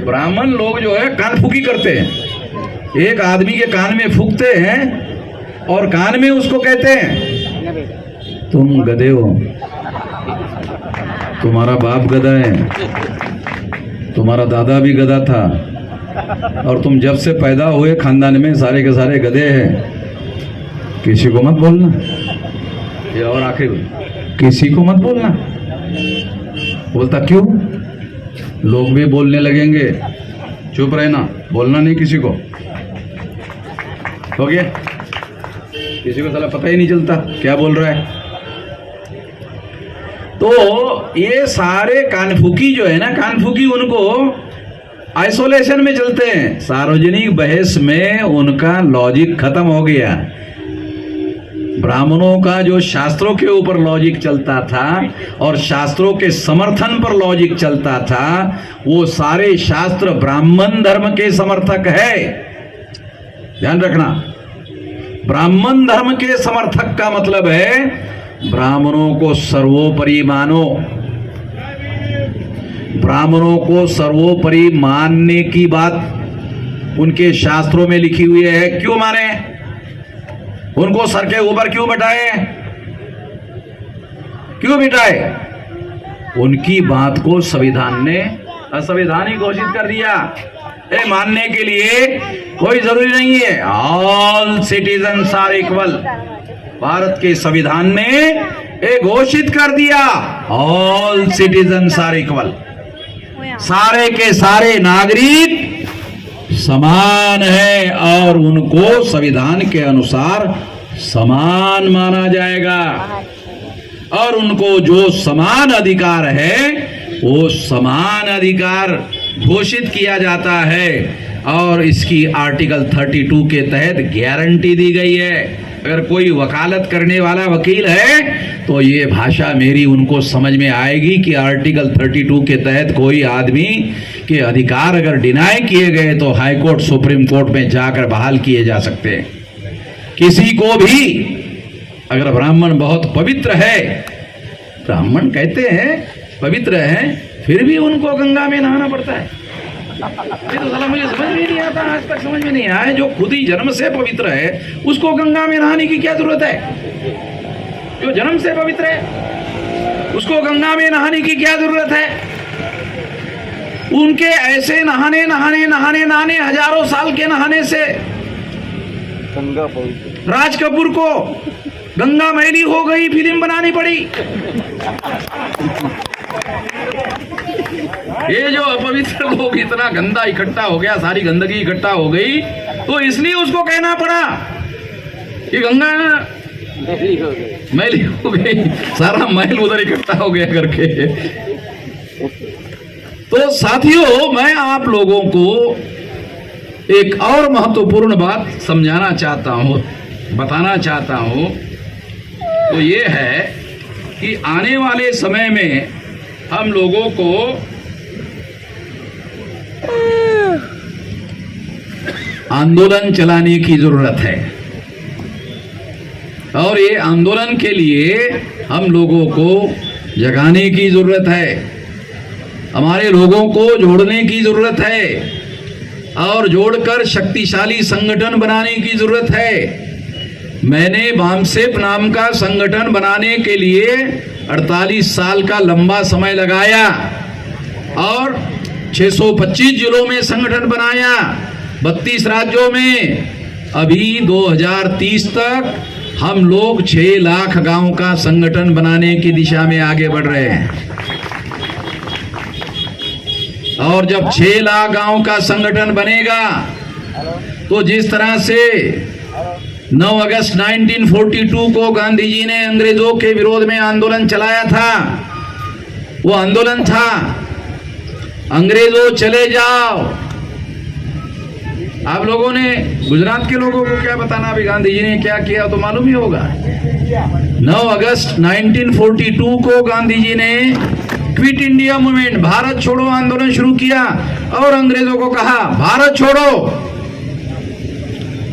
ब्राह्मण लोग जो है कानफूकी करते हैं, एक आदमी के कान में फूकते हैं और कान में उसको कहते हैं तुम गधे हो, तुम्हारा बाप गधा है, तुम्हारा दादा भी गधा था, और तुम जब से पैदा हुए खानदान में सारे के सारे गधे हैं, किसी को मत बोलना। ये और आखिर किसी को मत बोलना। बोलता क्यों? लोग भी बोलने लगेंगे, चुप रहना, बोलना नहीं किसी को। हो गया? किसी को साला पता ही नहीं चलता क्या बोल रहा है। तो ये सारे कानफूकी जो है ना, कानफूकी उनको आइसोलेशन में चलते हैं, सार्वजनिक बहस में उनका लॉजिक खत्म हो गया। ब्राह्मणों का जो शास्त्रों के ऊपर लॉजिक चलता था और शास्त्रों के समर्थन पर लॉजिक चलता था, वो सारे शास्त्र ब्राह्मण धर्म के समर्थक है। ध्यान रखना, ब्राह्मण धर्म के समर्थक का मतलब है ब्राह्मणों को सर्वोपरि मानो, ब्राह्मणों को सर्वोपरि मानने की बात उनके शास्त्रों में लिखी हुई है। क्यों माने? उनको सर के ऊपर क्यों बिठाए? क्यों बिठाए? उनकी बात को संविधान ने असंवैधानिक घोषित कर दिया। ये मानने के लिए कोई जरूरी नहीं है, all citizens are equal. Bharat के संविधान ने ये घोषित कर दिया, ऑल सिटीजन्स आर इक्वल। सारे के सारे नागरिक समान है और उनको संविधान के अनुसार समान माना जाएगा, और उनको जो समान अधिकार है वो समान अधिकार घोषित किया जाता है। और इसकी आर्टिकल 32 के तहत गारंटी दी गई है। अगर कोई वकालत करने वाला वकील है तो ये भाषा मेरी उनको समझ में आएगी कि आर्टिकल 32 के तहत कोई आदमी के अधिकार अगर डिनाई किए गए तो हाई कोर्ट, सुप्रीम कोर्ट में जाकर बहाल किए जा सकते हैं। किसी को भी अगर ब्राह्मण बहुत पवित्र है, ब्राह्मण कहते हैं पवित्र है, फिर भी उनको गंगा में नहाना पड़ता है। ये तो साला मुझे समझ में नहीं आता, आज तक समझ में नहीं आया। जो खुद ही जन्म से पवित्र है उसको गंगा में नहाने की क्या जरूरत है? जो जन्म से पवित्र है उसको गंगा में नहाने की क्या जरूरत है? उनके ऐसे नहाने नहाने नहाने नहाने हजारों साल के नहाने से गंगा पवित्र। राज कपूर को गंगा मैली हो गई, फिल्म बनानी पड़ी। ये जो अपवित्र लोग, इतना गंदा इकट्ठा हो गया, सारी गंदगी इकट्ठा हो गई, तो इसलिए उसको कहना पड़ा कि गंगा मैली हो गई, सारा मैल उधर इकट्ठा हो गया करके। तो साथियों, मैं आप लोगों को एक और महत्वपूर्ण बात समझाना चाहता हूं, बताना चाहता हूं, तो ये है कि आने वाले समय में हम लोगों को आंदोलन चलाने की जरूरत है, और ये आंदोलन के लिए हम लोगों को जगाने की जरूरत है, हमारे लोगों को जोड़ने की जरूरत है, और जोड़कर शक्तिशाली संगठन बनाने की जरूरत है। मैंने बामसेप नाम का संगठन बनाने के लिए 48 साल का लंबा समय लगाया और 625 जिलों में संगठन बनाया, 32 राज्यों में। अभी 2030 तक हम लोग 6 लाख गांव का संगठन बनाने की दिशा में आगे बढ़ रहे हैं, और जब 6 लाख गांव का संगठन बनेगा तो जिस तरह से 9 अगस्त 1942 को गांधी जी ने अंग्रेजों के विरोध में आंदोलन चलाया था, वो आंदोलन था अंग्रेजों चले जाओ। आप लोगों ने, गुजरात के लोगों को क्या बताना अभी गांधी जी ने क्या किया, तो मालूम ही होगा। 9 अगस्त 1942 को गांधी जी ने क्विट इंडिया मूवमेंट, भारत छोड़ो आंदोलन शुरू किया और अंग्रेजों को कहा भारत छोड़ो।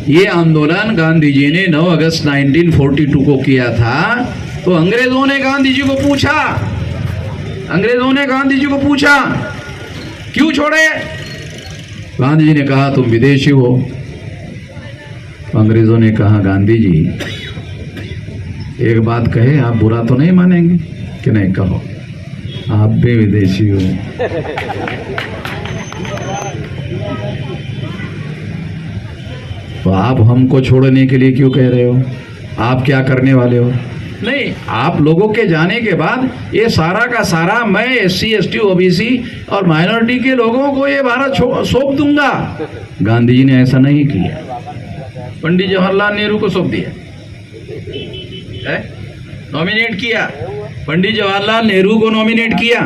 ये आंदोलन गांधी जी ने 9 अगस्त 1942 को किया था। तो अंग्रेजों ने गांधी जी को पूछा क्यों छोड़े? गांधी जी ने कहा तुम विदेशी हो। अंग्रेजों ने कहा गांधी जी एक बात कहे, आप बुरा तो नहीं मानेंगे? कि नहीं, कहो। आप भी विदेशी हो। तो आप हमको छोड़ने के लिए क्यों कह रहे हो? आप क्या करने वाले हो? नहीं, आप लोगों के जाने के बाद ये सारा का सारा मैं SC ST OBC और माइनॉरिटी के लोगों को ये भारत सौंप दूंगा। गांधी जी ने ऐसा नहीं किया, पंडित जवाहरलाल नेहरू को सौंप दिया, नॉमिनेट किया, पंडित जवाहरलाल नेहरू को नॉमिनेट किया।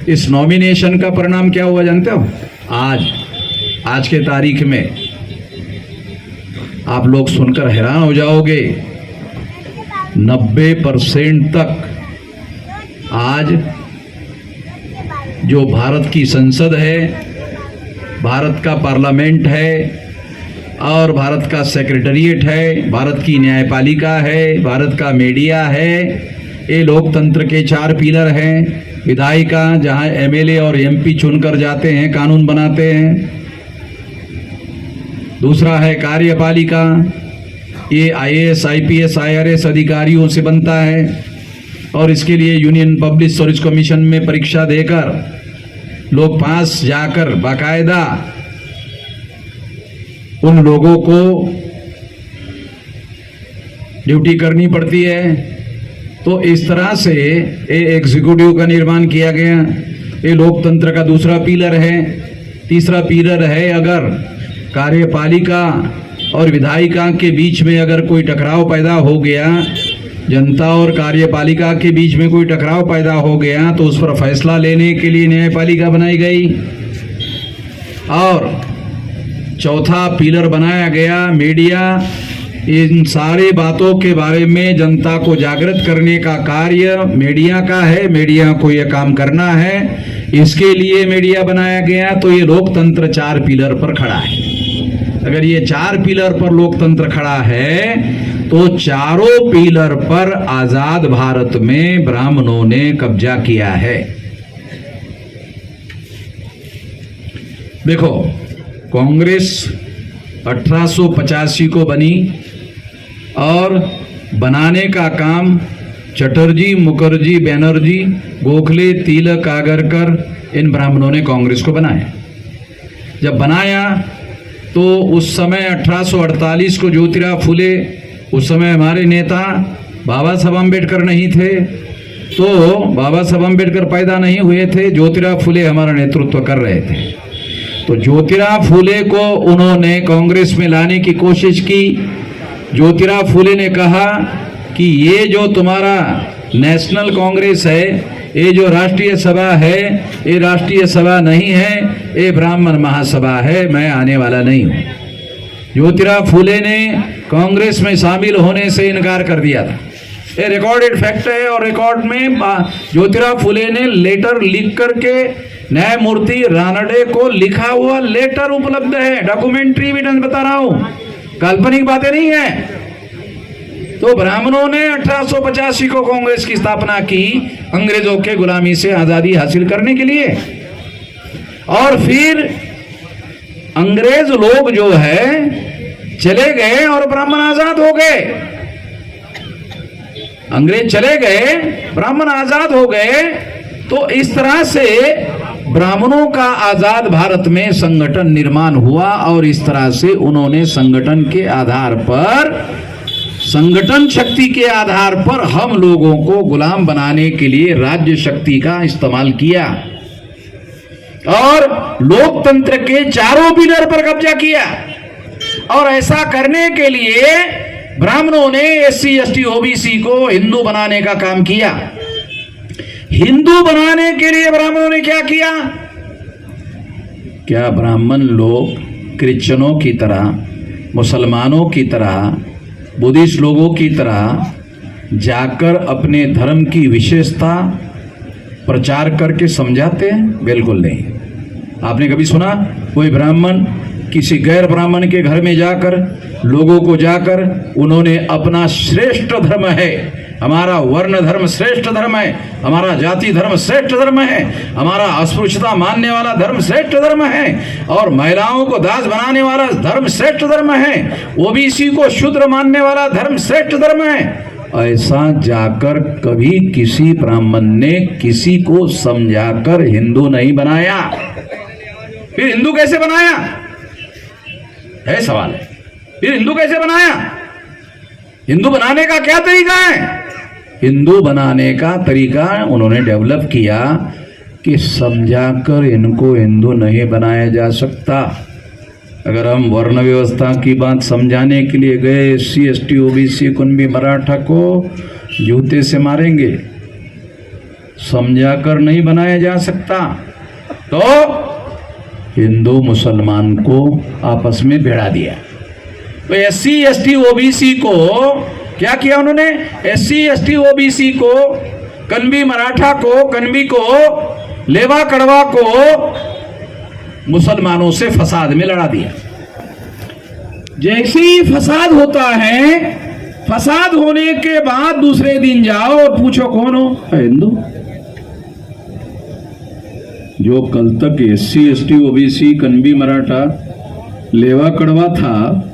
इस नॉमिनेशन का परिणाम क्या हुआ जानते हो? आज के तारीख में आप लोग सुनकर हैरान हो जाओगे, 90% तक आज जो भारत की संसद है, भारत का पार्लियामेंट है और भारत का सेक्रेटेरिएट है, भारत की न्यायपालिका है, भारत का मीडिया है, ये लोकतंत्र के 4 पिलर हैं। विधायिका, जहां MLA और MP चुनकर जाते हैं, कानून बनाते हैं। दूसरा है कार्यपालिका, ये IAS IPS IRS अधिकारियों से बनता है, और इसके लिए यूनियन पब्लिक सर्विस कमीशन में परीक्षा देकर लोग पास जाकर बाकायदा उन लोगों को ड्यूटी करनी पड़ती है। तो इस तरह से एग्जीक्यूटिव का निर्माण किया गया। ये लोकतंत्र का दूसरा पिलर है। तीसरा पिलर है, अगर कार्यपालिका और विधायिका के बीच में अगर कोई टकराव पैदा हो गया, जनता और कार्यपालिका के बीच में कोई टकराव पैदा हो गया, तो उस पर फैसला लेने के लिए न्यायपालिका बनाई गई। और चौथा पिलर बनाया गया मीडिया। इन सारे बातों के बारे में जनता को जागृत करने का कार्य मीडिया का है। मीडिया को यह काम करना है, इसके लिए मीडिया बनाया गया। तो ये लोकतंत्र 4 पिलर पर खड़ा है। अगर ये 4 पिलर पर लोकतंत्र खड़ा है, तो चारों पिलर पर आजाद भारत में ब्राह्मणों ने कब्जा किया है। देखो, कांग्रेस 1885 को बनी और बनाने का काम चटर्जी, मुखर्जी, बैनर्जी, गोखले, तिलक, आगरकर इन ब्राह्मणों ने कांग्रेस को बनाया। जब बनाया तो उस समय 1848 को ज्योतिराव फुले, उस समय हमारे नेता बाबा साहब अम्बेडकर नहीं थे, तो बाबा साहब अम्बेडकर पैदा नहीं हुए थे, ज्योतिराव फुले हमारा नेतृत्व कर रहे थे। तो ज्योतिराव फुले को उन्होंने कांग्रेस में लाने की कोशिश की। ज्योतिराव फुले ने कहा कि ये जो तुम्हारा नेशनल कांग्रेस है, ये जो राष्ट्रीय सभा है, ये राष्ट्रीय सभा नहीं है, ये ब्राह्मण महासभा है, मैं आने वाला नहीं हूं। ज्योतिराव फुले ने कांग्रेस में शामिल होने से इनकार कर दिया था। ये रिकॉर्डेड फैक्ट है और रिकॉर्ड में ज्योतिराव फुले ने लेटर लिख करके न्यायमूर्ति रानडे को लिखा हुआ लेटर उपलब्ध है, डॉक्यूमेंट्री एविडेंस बता रहा हूं, काल्पनिक बातें नहीं है। तो ब्राह्मणों ने 1885 को कांग्रेस की स्थापना की अंग्रेजों के गुलामी से आजादी हासिल करने के लिए। और फिर अंग्रेज लोग जो है चले गए और ब्राह्मण आजाद हो गए। अंग्रेज चले गए, ब्राह्मण आजाद हो गए। तो इस तरह से ब्राह्मणों का आजाद भारत में संगठन निर्माण हुआ और इस तरह से उन्होंने संगठन के आधार पर, संगठन शक्ति के आधार पर हम लोगों को गुलाम बनाने के लिए राज्य शक्ति का इस्तेमाल किया और लोकतंत्र के चारों पिलर पर कब्जा किया। और ऐसा करने के लिए ब्राह्मणों ने एससी, एसटी, ओबीसी को हिंदू बनाने का काम किया। हिंदू बनाने के लिए ब्राह्मणों ने क्या किया? क्या ब्राह्मण लोग क्रिश्चियनों की तरह, मुसलमानों की तरह, बुद्धिस्ट लोगों की तरह जाकर अपने धर्म की विशेषता प्रचार करके समझाते हैं? बिल्कुल नहीं। आपने कभी सुना कोई ब्राह्मण किसी गैर ब्राह्मण के घर में जाकर, लोगों को जाकर उन्होंने अपना श्रेष्ठ धर्म है, हमारा वर्ण धर्म श्रेष्ठ धर्म है, हमारा जाति धर्म श्रेष्ठ धर्म है, हमारा अस्पृश्यता मानने वाला धर्म श्रेष्ठ धर्म है और महिलाओं को दास बनाने वाला धर्म श्रेष्ठ धर्म है, ओबीसी को शूद्र मानने वाला धर्म श्रेष्ठ धर्म है, ऐसा जाकर कभी किसी ब्राह्मण ने किसी को समझाकर हिंदू नहीं बनाया। फिर हिंदू कैसे बनाया है सवाल है। फिर हिंदू कैसे बनाया? हिंदू बनाने का क्या तरीका है? हिंदू बनाने का तरीका उन्होंने डेवलप किया कि समझाकर इनको हिंदू नहीं बनाया जा सकता। अगर हम वर्ण व्यवस्था की बात समझाने के लिए गए SC, ST, OBC, Kunbi, Maratha को जूते से मारेंगे, समझाकर नहीं बनाया जा सकता। तो हिंदू मुसलमान को आपस में भिड़ा दिया। तो एससी, एसटी, ओबीसी को क्या किया उन्होंने? एससी, एसटी, ओबीसी को, कन्बी मराठा को, कन्बी को, लेवा कड़वा को मुसलमानों से फसाद में लड़ा दिया। जैसे ही फसाद होता है, फसाद होने के बाद दूसरे दिन जाओ और पूछो कौन हो? हिंदू। जो कल तक एससी, एसटी, ओबीसी, कन्बी, मराठा, लेवा कड़वा था,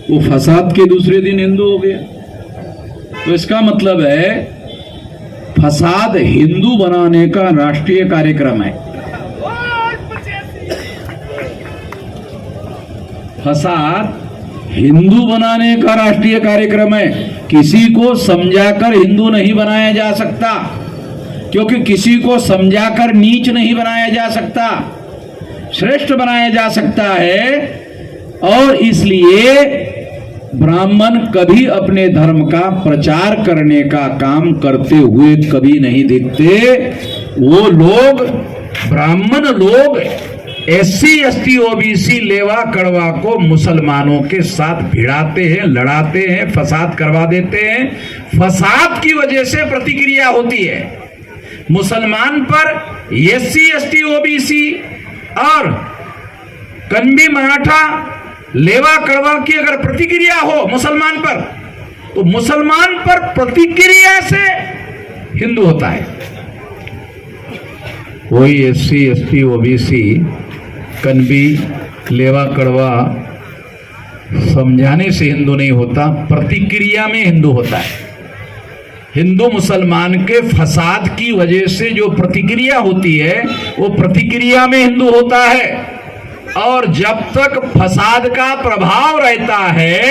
वो फसाद के दूसरे दिन हिंदू हो गया। तो इसका मतलब है फसाद हिंदू बनाने का राष्ट्रीय कार्यक्रम है। फसाद हिंदू बनाने का राष्ट्रीय कार्यक्रम है। किसी को समझाकर हिंदू नहीं बनाया जा सकता, क्योंकि किसी को समझाकर नीच नहीं बनाया जा सकता, श्रेष्ठ बनाया जा सकता है। और इसलिए ब्राह्मण कभी अपने धर्म का प्रचार करने का काम करते हुए कभी नहीं दिखते। वो लोग, ब्राह्मण लोग एससी, एसटी, ओबीसी, लेवा कड़वा को मुसलमानों के साथ भिड़ाते हैं, लड़ाते हैं, फसाद करवा देते हैं। फसाद की वजह से प्रतिक्रिया होती है। मुसलमान पर एससी, एसटी, ओबीसी और कन्बी, मराठा, लेवा कड़वा की अगर प्रतिक्रिया हो मुसलमान पर, तो मुसलमान पर प्रतिक्रिया से हिंदू होता है। कोई एससी, एसटी, ओबीसी कनबी लेवा कड़वा समझाने से हिंदू नहीं होता, प्रतिक्रिया में हिंदू होता है। हिंदू मुसलमान के फसाद की वजह से जो प्रतिक्रिया होती है वो प्रतिक्रिया में हिंदू होता है। और जब तक फसाद का प्रभाव रहता है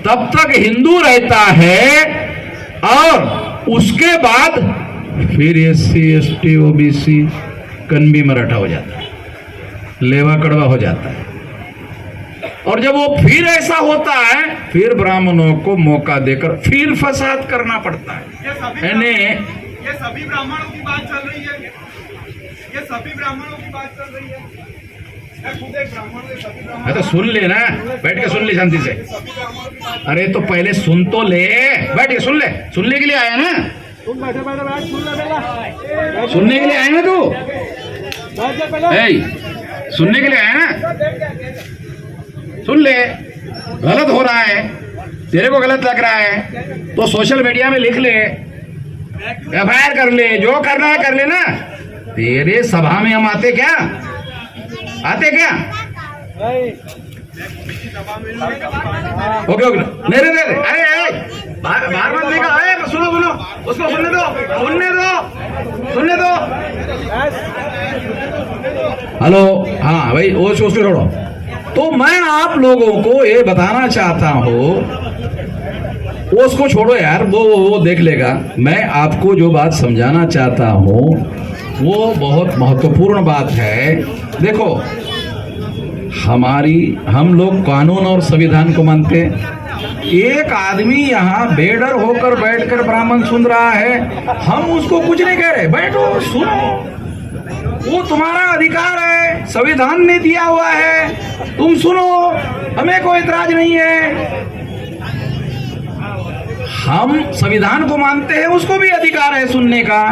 तब तक हिंदू रहता है, और उसके बाद फिर SC ST OBC कनबी मराठा हो जाता है, लेवा कड़वा हो जाता है। और जब वो फिर ऐसा होता है फिर ब्राह्मणों को मौका देकर फिर फसाद करना पड़ता है। ये सभी ब्राह्मणों की बात चल रही है। ये सभी ब्राह्मणों की बात चल रही है। मैं खुद एक ब्राह्मण हूं, सभी ब्राह्मण। तो सुन ले ना, बैठ के सुन ले शांति से। सभी ब्राह्मणों की बात। अरे तो पहले सुन तो ले, बैठ के सुन ले, सुनने के लिए आया ना, तुम बैठे बैठे बैठ सुन ले पहला। सुनने के लिए आया ना तू, बैठ जा पहले। ए, सुनने के लिए आया ना, सुन ले। गलत हो रहा है, तेरे को गलत लग रहा है तो सोशल मीडिया में लिख ले, FIR कर ले, जो करना है कर ले ना। तेरे सभा में हम आते क्या, आते क्या? ओके ओके, मेरे दे, अरे बार बार देखा, अरे सुनो सुनो, उसको सुनने दो, सुनने दो, सुनने दो। हेलो, हाँ भाई वो उसको छोड़ो। तो मैं आप लोगों को ये बताना चाहता हूं, वो उसको छोड़ो यार, वो देख लेगा। मैं आपको जो बात समझाना चाहता हूं वो बहुत महत्वपूर्ण बात है। देखो, हम लोग कानून और संविधान को मानते हैं। एक आदमी यहाँ बेडर होकर बैठकर ब्राह्मण सुन रहा है, हम उसको कुछ नहीं कह रहे, बैठो सुनो, वो तुम्हारा अधिकार है, संविधान ने दिया हुआ है, तुम सुनो, हमें कोई इतराज नहीं है। हम संविधान को मानते हैं, उसको भी अधिकार है सुनने का,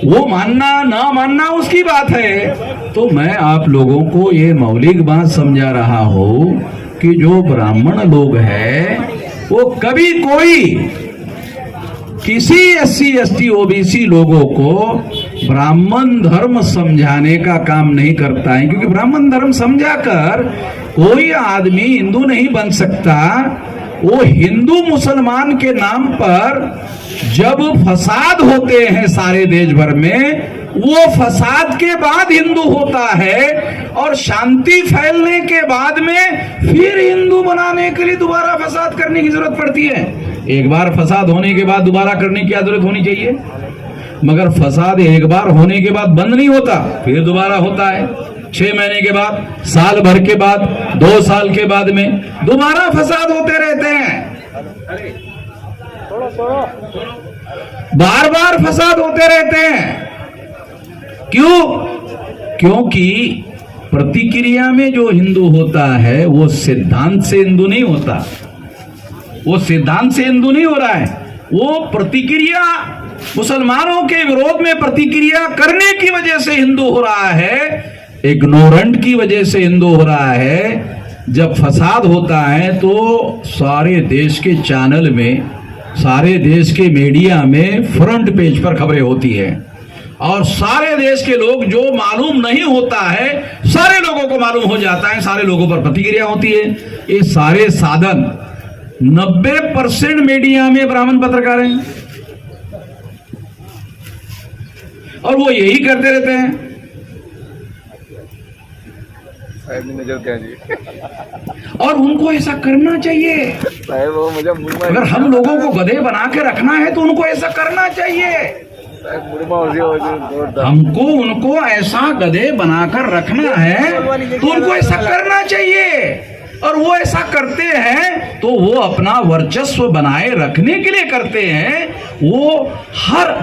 वो मानना ना मानना उसकी बात है। तो मैं आप लोगों को ये मौलिक बात समझा रहा हूं कि जो ब्राह्मण लोग हैं वो कभी कोई किसी SC ST OBC लोगों को ब्राह्मण धर्म समझाने का काम नहीं करता है, क्योंकि ब्राह्मण धर्म समझाकर कोई आदमी हिंदू नहीं बन सकता। वो हिंदू मुसलमान के नाम पर जब फसाद होते हैं सारे देश भर में, वो फसाद के बाद हिंदू होता है, और शांति फैलने के बाद में फिर हिंदू बनाने के लिए दोबारा फसाद करने की जरूरत पड़ती है। एक बार फसाद होने के बाद दोबारा करने की जरूरत होनी चाहिए, मगर फसाद एक बार होने के बाद बंद नहीं होता, फिर दोबारा होता है। 6 महीने के बाद, साल भर के बाद, 2 साल के बाद में दोबारा फसाद होते रहते हैं। बार बार फसाद होते रहते हैं। क्यों? क्योंकि प्रतिक्रिया में जो हिंदू होता है वो सिद्धांत से हिंदू नहीं होता, वो सिद्धांत से हिंदू नहीं हो रहा है, वो प्रतिक्रिया मुसलमानों के विरोध में प्रतिक्रिया करने की वजह से हिंदू हो रहा है, इग्नोरेंट की वजह से हिंदू हो रहा है। जब फसाद होता है तो सारे देश के चैनल में, सारे देश के मीडिया में फ्रंट पेज पर खबरें होती है, और सारे देश के लोग, जो मालूम नहीं होता है सारे लोगों को मालूम हो जाता है, सारे लोगों पर प्रतिक्रिया होती है। ये सारे साधन 90% मीडिया में ब्राह्मण पत्रकार हैं, और वो यही करते रहते हैं। नजर क्या जी, और उनको ऐसा करना चाहिए। साहब वो मुझे अगर हम लोगों को गधे बना के रखना है तो उनको ऐसा करना चाहिए। हमको उनको ऐसा गधे बनाकर रखना है तो उनको ऐसा करना चाहिए, और वो ऐसा करते हैं तो वो अपना वर्चस्व बनाए रखने के लिए करते हैं। वो हर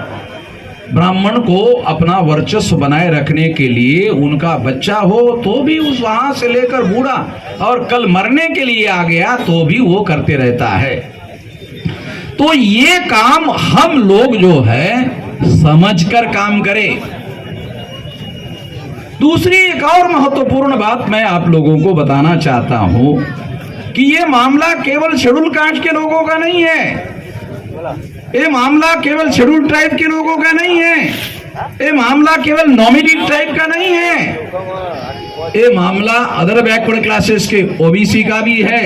ब्राह्मण को अपना वर्चस्व बनाए रखने के लिए, उनका बच्चा हो तो भी उस वहां से लेकर बूढ़ा, और कल मरने के लिए आ गया तो भी वो करते रहता है। तो ये काम हम लोग जो है समझकर काम करें। दूसरी एक और महत्वपूर्ण बात मैं आप लोगों को बताना चाहता हूं कि ये मामला केवल शेड्यूल कास्ट के लोगों का नहीं है, ये मामला केवल शेड्यूल ट्राइब के लोगों का नहीं है, ये मामला केवल नॉमिनी टाइप का नहीं है, ये मामला अदर बैकवर्ड क्लासेस के ओबीसी का भी है।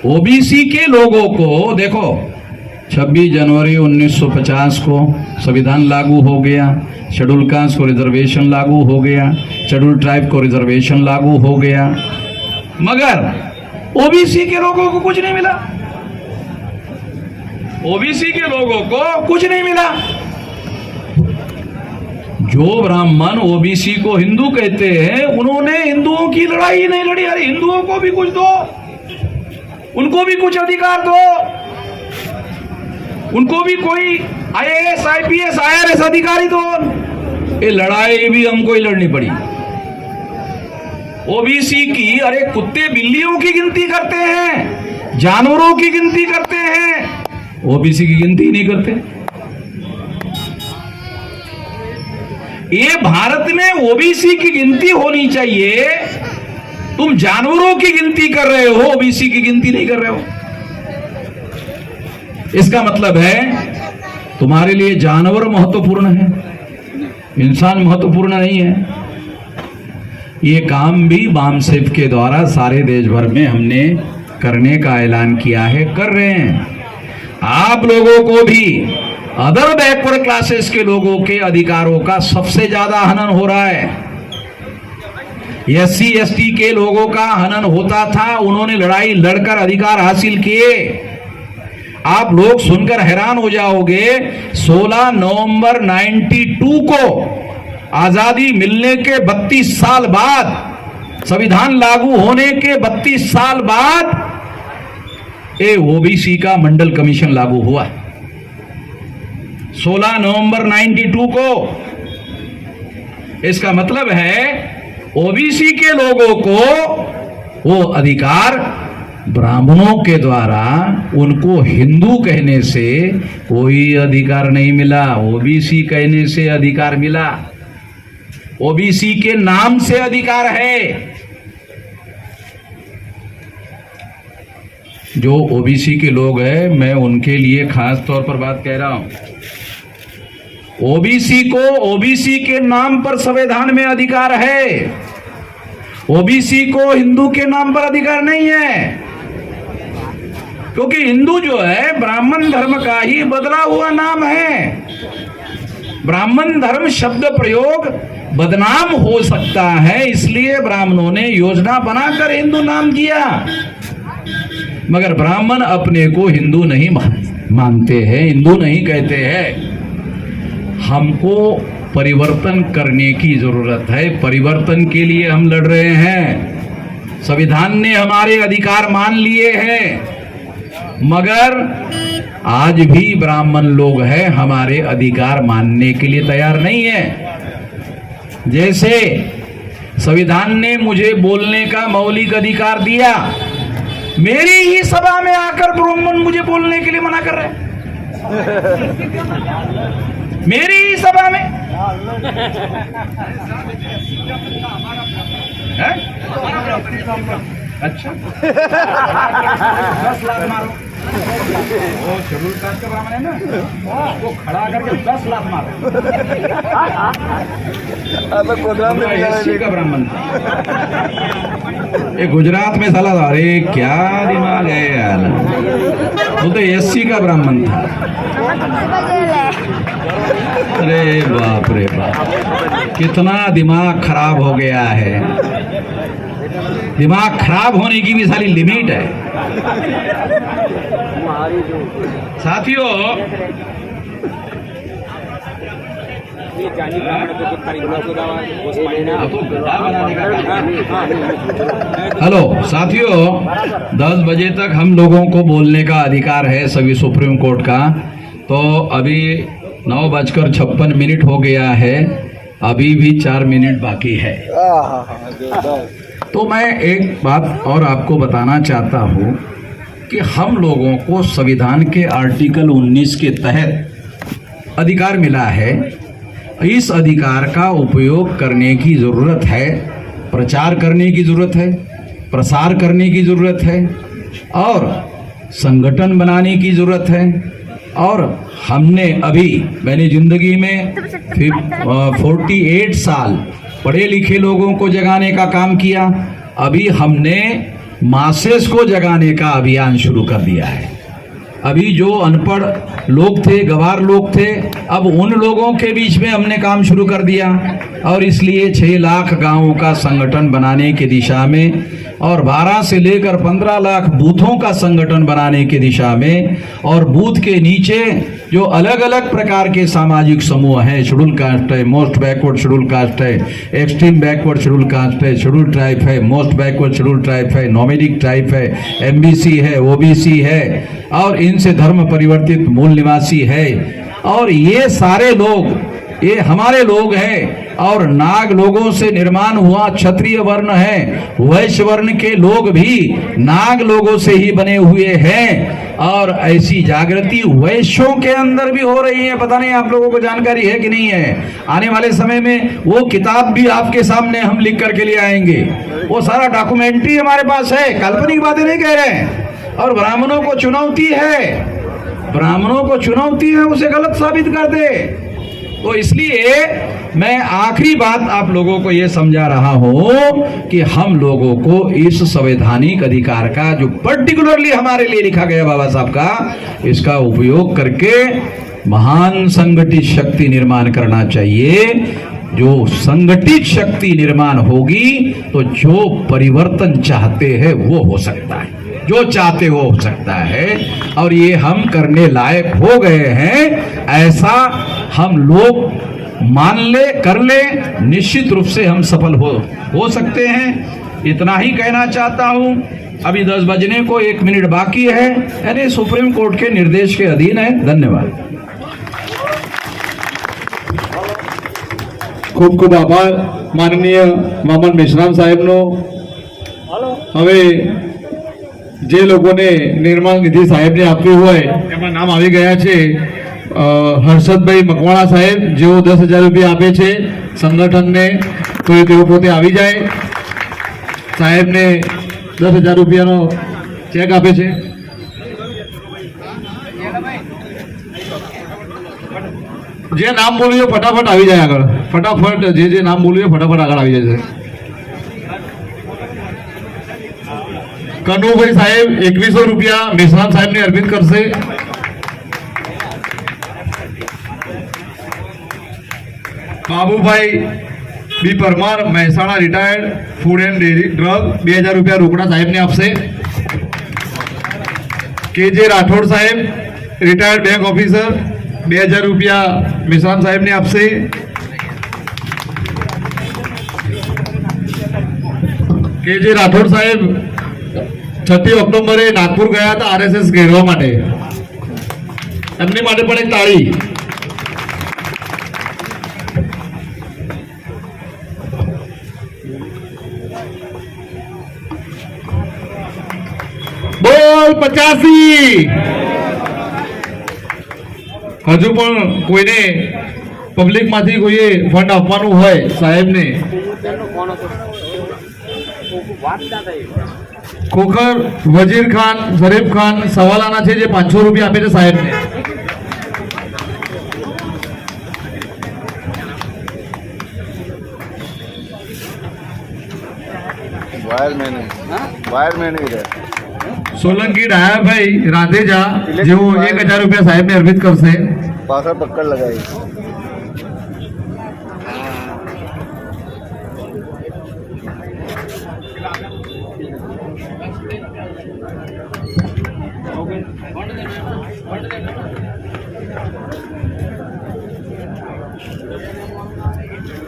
ओबीसी के लोगों को देखो, 26 जनवरी 1950 को संविधान लागू हो गया, शेड्यूल कास्ट को रिजर्वेशन लागू हो गया, शेड्यूल ट्राइब को रिजर्वेशन लागू हो गया, मगर ओबीसी के लोगों को कुछ नहीं मिला। ओबीसी के लोगों को कुछ नहीं मिला। जो ब्राह्मण ओबीसी को हिंदू कहते हैं, उन्होंने हिंदुओं की लड़ाई नहीं लड़ी। अरे हिंदुओं को भी कुछ दो, उनको भी कुछ अधिकार दो, उनको भी कोई आईएएस, आईपीएस, आईआरएस अधिकारी दो। ये लड़ाई भी हमको ही लड़नी पड़ी। ओबीसी की, अरे कुत्ते बिल्लियों की गिनती करते हैं, जानवरों की गिनती करते हैं, ओबीसी की गिनती नहीं करते। ये भारत में ओबीसी की गिनती होनी चाहिए, तुम जानवरों की गिनती कर रहे हो, ओबीसी की गिनती नहीं कर रहे हो। इसका मतलब है तुम्हारे लिए जानवर महत्वपूर्ण है, इंसान महत्वपूर्ण नहीं है। ये काम भी बामसेफ के द्वारा सारे देश भर में हमने करने का ऐलान किया है, कर रहे हैं। आप लोगों को भी अदर बैकवर्ड क्लासेस के लोगों के अधिकारों का सबसे ज्यादा हनन हो रहा है। एससी एसटी के लोगों का हनन होता था, उन्होंने लड़ाई लड़कर अधिकार हासिल किए। आप लोग सुनकर हैरान हो जाओगे, 16 नवंबर 92 को आजादी मिलने के 32 साल बाद, संविधान लागू होने के 32 साल बाद ये ओबीसी का मंडल कमीशन लागू हुआ। 16 नवंबर 92 को। इसका मतलब है ओबीसी के लोगों को वो अधिकार ब्राह्मणों के द्वारा उनको हिंदू कहने से कोई अधिकार नहीं मिला, ओबीसी कहने से अधिकार मिला। ओबीसी के नाम से अधिकार है। जो ओबीसी के लोग हैं, मैं उनके लिए खास तौर पर बात कह रहा हूं। ओबीसी को ओबीसी के नाम पर संविधान में अधिकार है, ओबीसी को हिंदू के नाम पर अधिकार नहीं है। क्योंकि हिंदू जो है ब्राह्मण धर्म का ही बदला हुआ नाम है। ब्राह्मण धर्म शब्द प्रयोग बदनाम हो सकता है, इसलिए ब्राह्मणों ने योजना बनाकर हिंदू नाम दिया। मगर ब्राह्मण अपने को हिंदू नहीं मानते हैं, हिंदू नहीं कहते हैं। हमको परिवर्तन करने की जरूरत है, परिवर्तन के लिए हम लड़ रहे हैं। संविधान ने हमारे अधिकार मान लिए हैं, मगर आज भी ब्राह्मण लोग हैं हमारे अधिकार मानने के लिए तैयार नहीं है। जैसे संविधान ने मुझे बोलने का मौलिक अधिकार दिया, मेरी ही सभा में आकर ब्राह्मण मुझे बोलने के लिए मना कर रहे हैं। मेरी ही सभा में है? अच्छा 10 लाख मारो, वो शेड्यूल कास्ट का ब्राह्मण है ना, उसको खड़ा करके 10 लाख मारो। एससी का ब्राह्मण ये गुजरात में साला था। अरे क्या दिमाग है यार, वो तो एससी का ब्राह्मण था। अरे बाप रे बाप, कितना दिमाग खराब हो गया है। दिमाग खराब होने की भी सारी लिमिट है। साथियों, हेलो साथियों, 10 बजे तक हम लोगों को बोलने का अधिकार है सभी सुप्रीम कोर्ट का। तो अभी 9:56 हो गया है, अभी भी 4 मिनट बाकी है। तो मैं एक बात और आपको बताना चाहता हूँ कि हम लोगों को संविधान के आर्टिकल 19 के तहत अधिकार मिला है। इस अधिकार का उपयोग करने की ज़रूरत है, प्रचार करने की ज़रूरत है, प्रसार करने की ज़रूरत है और संगठन बनाने की ज़रूरत है। और हमने अभी मैंने जिंदगी में 48 साल पढ़े लिखे लोगों को जगाने का काम किया। अभी हमने मासेस को जगाने का अभियान शुरू कर दिया है। अभी जो अनपढ़ लोग थे, गवार लोग थे, अब उन लोगों के बीच में हमने काम शुरू कर दिया और इसलिए 6 लाख गांवों का संगठन बनाने की दिशा में और 12 से लेकर 15 लाख बूथों का संगठन बनाने की दिशा में और बूथ के नीचे जो अलग अलग प्रकार के सामाजिक समूह हैं, शेड्यूल कास्ट है, मोस्ट बैकवर्ड शेड्यूल कास्ट है, एक्सट्रीम बैकवर्ड शेड्यूल कास्ट है, शेड्यूल ट्राइब है, मोस्ट बैकवर्ड शेड्यूल ट्राइब है, नॉमेडिक ट्राइब है, एमबीसी है, ओबीसी है और इनसे धर्म परिवर्तित मूल निवासी है और ये सारे लोग ये हमारे लोग हैं और नाग लोगों से निर्माण हुआ क्षत्रिय वर्ण है। वैश्य वर्ण के लोग भी नाग लोगों से ही बने हुए हैं और ऐसी जागृति वैश्यों के अंदर भी हो रही है। पता नहीं आप लोगों को जानकारी है कि नहीं है। आने वाले समय में वो किताब भी आपके सामने हम लिख करके ले आएंगे। वो सारा डॉक्यूमेंट्री हमारे पास है, काल्पनिक बातें नहीं कह रहे हैं। और ब्राह्मणों को चुनौती है, ब्राह्मणों को चुनौती है उसे गलत साबित कर दे। तो इसलिए मैं आखिरी बात आप लोगों को यह समझा रहा हूं कि हम लोगों को इस संवैधानिक अधिकार का जो पर्टिकुलरली हमारे लिए लिखा गया बाबा साहब का, इसका उपयोग करके महान संगठित शक्ति निर्माण करना चाहिए। जो संगठित शक्ति निर्माण होगी तो जो परिवर्तन चाहते हैं वो हो सकता है, जो चाहते हो सकता है और ये हम करने लायक हो गए हैं। ऐसा हम लोग मान ले, कर ले, निश्चित रूप से हम सफल हो सकते हैं। इतना ही कहना चाहता हूं। अभी 10 बजने को 1 मिनट बाकी है, यानी सुप्रीम कोर्ट के निर्देश के अधीन है। धन्यवाद। खूब खूब आभार माननीय મામન મેશ્રામ સાહેબનો। હવે જે લોકોને નિર્માણ નિધિ સાહેબને આપ્યું હોય એમાં નામ આવી ગયા છે હર્ષદભાઈ મકવાણા સાહેબ, જેઓ 10,000 રૂપિયા આપે છે સંગઠનને, તો તેઓ પોતે આવી જાય। સાહેબને 10,000 રૂપિયાનો ચેક આપે છે। જે નામ બોલ્યું ફટાફટ આવી જાય આગળ, ફટાફટ જે નામ બોલ્યું ફટાફટ આગળ આવી જાય છે। કનુભાઈ સાહેબ 2100 રૂપિયા મેશ્રામ સાહેબને અર્પિત કરશે। Babubhai B Parmar Mehsana retired food and dairy drug 2000 રૂપિયા રોકડા સાહેબને આપશે। કેજે રાઠોડ સાહેબ રિટાયર્ડ બેંક ઓફિસર 2000 રૂપિયા મેશ્રામ સાહેબને આપશે। કેજે રાઠોડ સાહેબ 6 ઓક્ટોબરે નાગપુર ગયા હતા આરએસએસ ઘેરવા માટે, એમની માટે પણ એક તાળી। બોલ 85। હજુ પણ કોઈને પબ્લિકમાંથી કોઈએ ફંડ આપવાનું હોય સાહેબને, ખોખર વજીર ખાન શરીફ ખાન સવાલાના છે જે 500 રૂપિયા આપે છે સાહેબને। वायर में नहीं रहे। સોલંકી ડાયાભાઈ રાધેજા, જેઓ 1000 રૂપિયા સાહેબને અર્પિત કરશે। पासा पकड़ लगाई।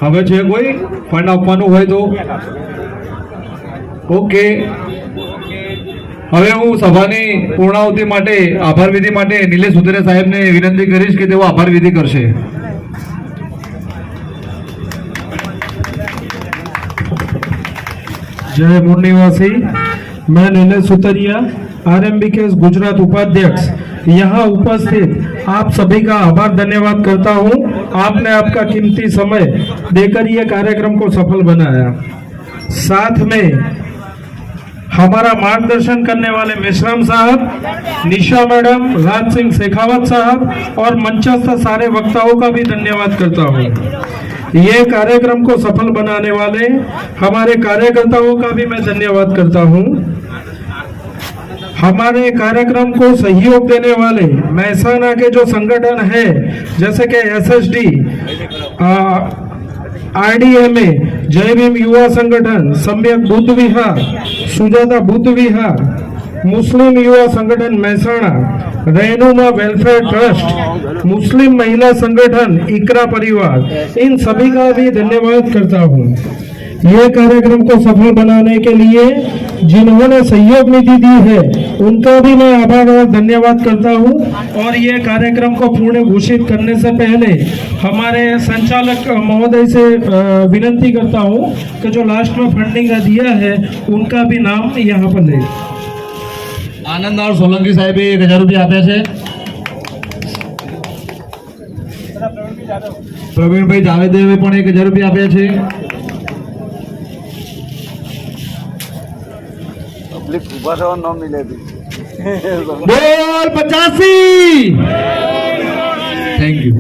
હવે છે કોઈ ફંડ આપવાનું હોય તો ઓકે। હવે હું સભાની પૂર્ણાહુતિ માટે આભાર વિધિ માટે નિલેશ સુતરિયા સાહેબને વિનંતી કરીશ કે તેઓ આભાર વિધિ કરશે। जय मूल निवासी, मैं नीलेश सुतरिया आरएमबीके गुजरात उपाध्यक्ष यहाँ उपस्थित आप सभी का आभार धन्यवाद करता हूँ। आपने आपका कीमती समय देकर ये कार्यक्रम को सफल बनाया। साथ में हमारा मार्गदर्शन करने वाले मेश्राम साहब, निशा मैडम, राज सिंह शेखावत साहब और मंचस्थ सारे वक्ताओं का भी धन्यवाद करता हूँ। ये कार्यक्रम को सफल बनाने वाले हमारे कार्यकर्ताओं का भी मैं धन्यवाद करता हूँ। हमारे कार्यक्रम को सहयोग देने वाले महसाना के जो संगठन है, जैसे कि SSD, RDMA, जय भीम युवा संगठन, सम्यक बुद्ध विहार, सुजाता बुद्ध विहार, मुस्लिम युवा संगठन महसाणा, रहनुमा वेलफेयर ट्रस्ट, मुस्लिम महिला संगठन इकरा परिवार, इन सभी का भी धन्यवाद करता हूँ। ये कार्यक्रम को सफल बनाने के लिए जिन्होंने सहयोग निधि दी है, उनका भी मैं आभार और धन्यवाद करता हूं। और ये कार्यक्रम को पूर्ण घोषित करने से पहले हमारे संचालक महोदय से विनती करता हूं कि जो लास्ट में फंडिंग दिया है, उनका भी नाम यहाँ पर ले। આનંદ और સોલંકી સાહેબે 1000 રૂપિયા આપ્યા છે। પ્રવીણભાઈ જાવેદેવે પણ 1000 રૂપિયા આપ્યા છે। પબ્લિક ઉભા થવાનું નામ નહીં લેતી બોલ 85। Thank you.